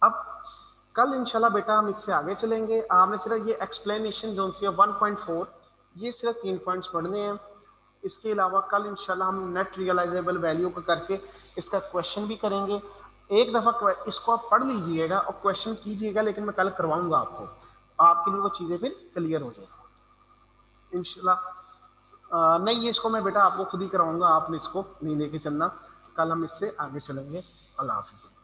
अब कल इंशाल्लाह बेटा हम इससे आगे चलेंगे। आपने सिर्फ ये एक्सप्लेनेशन जो सी 1.4 ये सिर्फ 3 पॉइंट्स पढ़ने हैं। इसके अलावा कल इंशाल्लाह हम नेट रियलाइजेबल वैल्यू को करके इसका क्वेश्चन भी करेंगे। एक दफ़ा इसको आप पढ़ लीजिएगा और क्वेश्चन कीजिएगा, लेकिन मैं कल करवाऊंगा आपको, आपके लिए वो चीज़ें फिर क्लियर हो जाएगी इंशाल्लाह। नहीं, ये इसको मैं बेटा आपको खुद ही कराऊंगा, आपने इसको नहीं लेके चलना। कल हम इससे आगे चलेंगे। अल्लाह हाफिज़।